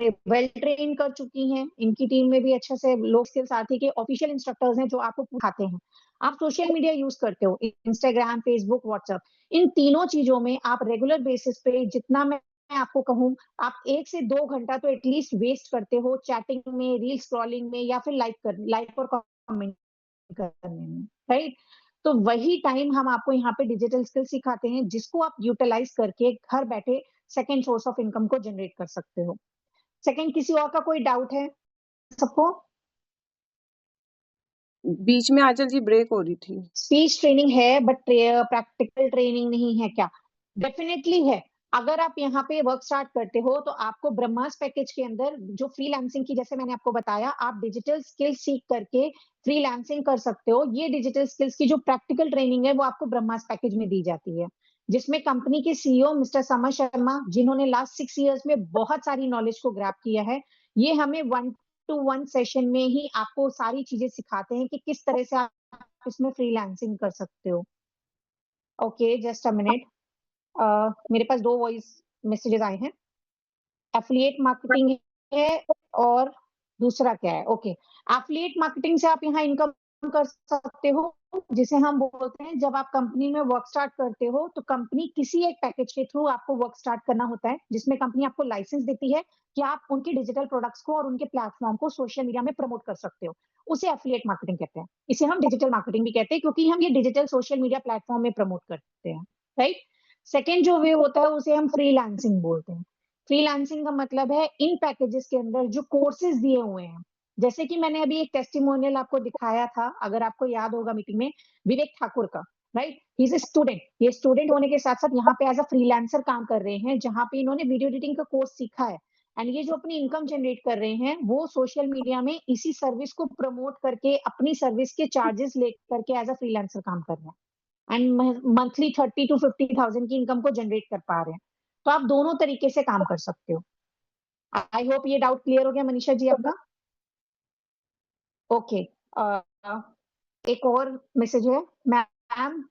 वेल ट्रेन कर चुकी हैं। इनकी टीम में भी अच्छे से लोग स्किल साथी के ऑफिशियल इंस्ट्रक्टर्स हैं जो आपको सिखाते हैं। आप सोशल मीडिया यूज करते हो, इंस्टाग्राम, फेसबुक, व्हाट्सएप, इन तीनों चीजों में आप रेगुलर बेसिस पे जितना मैं आपको कहूँ, आप 1 से 2 घंटा तो एटलीस्ट वेस्ट करते हो चैटिंग में, रील स्क्रॉलिंग में या फिर लाइक और कमेंट करने में, राइट? तो वही टाइम हम आपको यहाँ पे डिजिटल स्किल सिखाते हैं जिसको आप यूटिलाइज करके घर बैठे सेकेंड सोर्स ऑफ इनकम को जनरेट कर सकते हो। सेकेंड, किसी और का कोई डाउट है सबको? बीच में आंचल जी ब्रेक हो रही थी। स्पीच ट्रेनिंग है बट प्रैक्टिकल ट्रेनिंग नहीं है क्या? डेफिनेटली है। अगर आप यहाँ पे वर्क स्टार्ट करते हो तो आपको ब्रह्मास पैकेज के अंदर जो फ्रीलांसिंग की, जैसे मैंने आपको बताया, आप डिजिटल स्किल सीख करके फ्रीलांसिंग कर सकते हो। ये डिजिटल स्किल्स की जो प्रैक्टिकल ट्रेनिंग है वो आपको ब्रह्मास पैकेज में दी जाती है, जिसमें कंपनी के सीईओ मिस्टर समर शर्मा, जिन्होंने लास्ट 6 इयर्स में बहुत सारी नॉलेज को ग्रैब किया है, ये हमें 1-to-1 सेशन में ही आपको सारी चीजें सिखाते हैं कि किस तरह से आप इसमें फ्रीलांसिंग कर सकते हो। Okay, just a minute. मेरे पास 2 वॉइस मैसेजेस आए हैं। एफिलिएट मार्केटिंग है और दूसरा क्या है? ओके, एफिलिएट मार्केटिंग से आप यहाँ इनकम कर सकते हो, जिसे हम बोलते हैं जब आप कंपनी में वर्क स्टार्ट करते हो तो कंपनी किसी एक पैकेज के थ्रू आपको वर्क स्टार्ट करना होता है, जिसमें कंपनी आपको लाइसेंस देती है कि आप उनके डिजिटल प्रोडक्ट्स को और उनके प्लेटफॉर्म को सोशल मीडिया में प्रमोट कर सकते हो। उसे एफिलिएट मार्केटिंग कहते हैं। इसे हम डिजिटल मार्केटिंग भी कहते हैं क्योंकि हम ये डिजिटल सोशल मीडिया प्लेटफॉर्म में प्रमोट करते हैं, राइट? सेकेंड जो वे होता है उसे हम फ्रीलांसिंग बोलते हैं। फ्रीलांसिंग का मतलब है इन पैकेजेस के अंदर जो कोर्सेज दिए हुए हैं, जैसे कि मैंने अभी एक टेस्टिमोनियल आपको दिखाया था, अगर आपको याद होगा मीटिंग में, विवेक ठाकुर का, right? He is a student. ये स्टूडेंट होने के साथ साथ यहाँ पे एज अ फ्रीलांसर काम कर रहे हैं, जहां पे इन्होंने वीडियो एडिटिंग का कोर्स सीखा है एंड ये जो अपनी इनकम जनरेट कर रहे हैं वो सोशल मीडिया में इसी सर्विस को प्रमोट करके अपनी सर्विस के चार्जेस लेकर के एज अ फ्रीलांसर काम कर रहे हैं एंड मंथली 30 to 50 थाउजेंड की इनकम को जनरेट कर पा रहे हैं। तो आप दोनों तरीके से काम कर सकते हो। आई होप ये डाउट क्लियर हो गया मनीषा जी आपका? ओके। एक और मैसेज है, मैम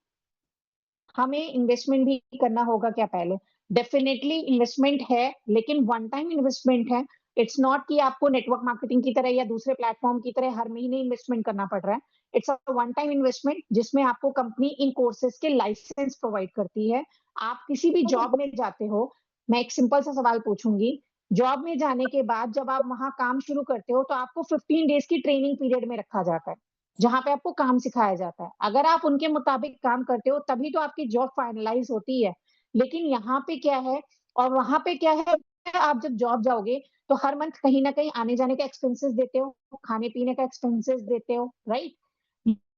हमें इन्वेस्टमेंट भी करना होगा क्या पहले? डेफिनेटली इन्वेस्टमेंट है, लेकिन वन टाइम इन्वेस्टमेंट है। इट्स नॉट कि आपको नेटवर्क मार्केटिंग की तरह या दूसरे प्लेटफॉर्म की तरह हर महीने इन्वेस्टमेंट करना पड़ रहा है। It's a one time investment जिसमें आपको कंपनी इन कोर्सेज के लाइसेंस प्रोवाइड करती है। आप किसी भी जॉब में जाते हो, मैं एक सिंपल सा सवाल पूछूंगी, जॉब में जाने के बाद जब आप वहां काम शुरू करते हो तो आपको 15 डेज की ट्रेनिंग पीरियड में रखा जाता है, जहां पे आपको काम सिखाया जाता है। अगर आप उनके मुताबिक काम करते हो तभी तो आपकी जॉब फाइनलाइज होती है। लेकिन यहाँ पे क्या है और वहां पे क्या है, आप जब जॉब जाओगे तो हर मंथ कहीं ना कहीं आने जाने के एक्सपेंसेस देते हो, खाने पीने का एक्सपेंसेस देते हो, राइट?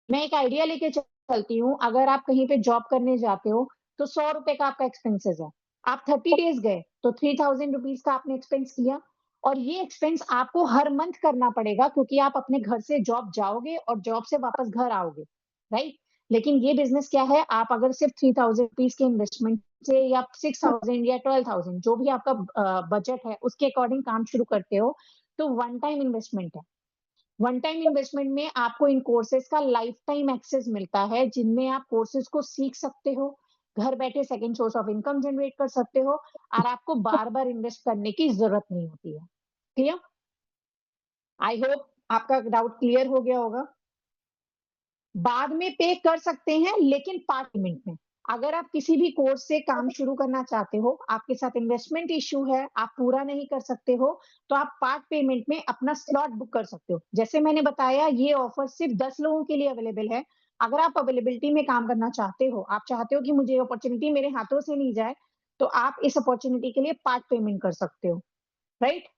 मैं एक आइडिया लेके चलती हूँ, अगर आप कहीं पे जॉब करने जाते हो तो 100 रुपए का आपका एक्सपेंसेस है। आप 30 डेज गए तो 3000 रुपीज का आपने एक्सपेंस किया, और ये एक्सपेंस आपको हर मंथ करना पड़ेगा क्योंकि आप अपने घर से जॉब जाओगे और जॉब से वापस घर आओगे, राइट? लेकिन ये बिजनेस क्या है, आप अगर सिर्फ 3000 रुपीज के इन्वेस्टमेंट से या 6000 या 12000 जो भी आपका बजट है उसके अकॉर्डिंग काम शुरू करते हो, तो वन टाइम इन्वेस्टमेंट है। वन टाइम इन्वेस्टमेंट में आपको इन कोर्सेज का लाइफ टाइम एक्सेस मिलता है, जिनमें आप कोर्सेज को सीख सकते हो, घर बैठे second source of income generate कर सकते हो, और आपको बार बार इन्वेस्ट करने की जरूरत नहीं होती है। क्लियर? आई होप आपका डाउट क्लियर हो गया होगा। बाद में पे कर सकते हैं लेकिन पार्ट पेमेंट में। अगर आप किसी भी कोर्स से काम शुरू करना चाहते हो, आपके साथ इन्वेस्टमेंट इश्यू है, आप पूरा नहीं कर सकते हो, तो आप पार्ट पेमेंट में अपना स्लॉट बुक कर सकते हो। जैसे मैंने बताया, ये ऑफर सिर्फ 10 लोगों के लिए अवेलेबल है। अगर आप अवेलेबिलिटी में काम करना चाहते हो, आप चाहते हो कि मुझे अपॉर्चुनिटी मेरे हाथों से नहीं जाए, तो आप इस अपॉर्चुनिटी के लिए पार्ट पेमेंट कर सकते हो, राइट?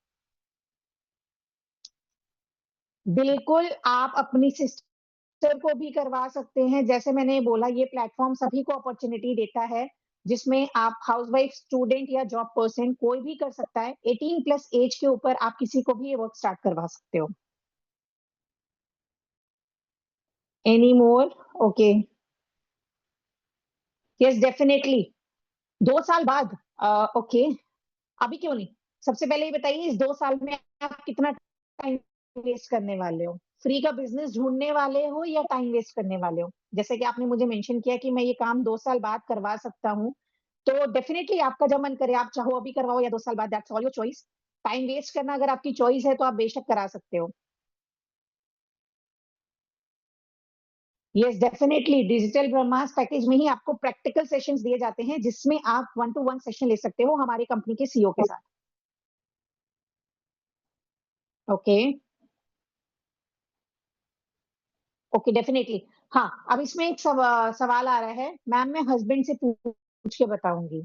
बिल्कुल, आप अपनी सिस्टर को भी करवा सकते हैं। जैसे मैंने बोला, ये प्लेटफ़ॉर्म सभी को अपॉर्च्युनिटी देता है, जिसमें आप हाउसवाइफ, स्टूडेंट या जॉब पर्सन कोई भी कर सकता है। 18 प्लस ऐज के ऊपर आप किसी को भी ये वर्क स्टार्ट करवा सकते हो। Any more? Okay. Yes, definitely. 2 साल बाद? ओके। अभी क्यों नहीं? सबसे पहले ये बताइए, इस 2 साल में आप कितना टाइम वेस्ट करने वाले हो? फ्री का बिज़नेस ढूँढने वाले हो या टाइम वेस्ट करने वाले हो? जैसे कि आपने मुझे मेंशन किया कि मैं ये काम 2 साल बाद करवा सकता हूँ, तो डेफिनिटली आपका जब मन करे, आप चाहो अभी करवाओ या 2 साल बाद, that's all your choice. Time waste करना अगर आपकी चॉइस है, तो आप बेशक करा सकते हो। Yes, definitely digital Brahmastra package में ही आपको प्रैक्टिकल सेशंस दिए जाते हैं, जिसमें आप 1 टू 1 सेशन ले सकते हो हमारी कंपनी के सीईओ के साथ। ओके। Okay, definitely. हाँ, अब इसमें एक सवाल आ रहा है, मैम मैं हस्बैंड से पूछ के बताऊँगी।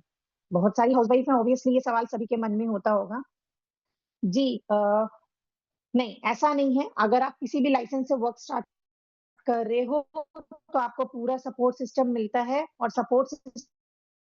बहुत सारी हाउसवाइफ हैं, ऑब्वियसली ये सवाल सभी के मन में होता होगा। जी, नहीं, ऐसा नहीं है। अगर आप किसी भी लाइसेंस से वर्क स्टार्ट कर रहे हो, तो आपको पूरा सपोर्ट सिस्टम मिलता है और सपोर्ट सिस्टम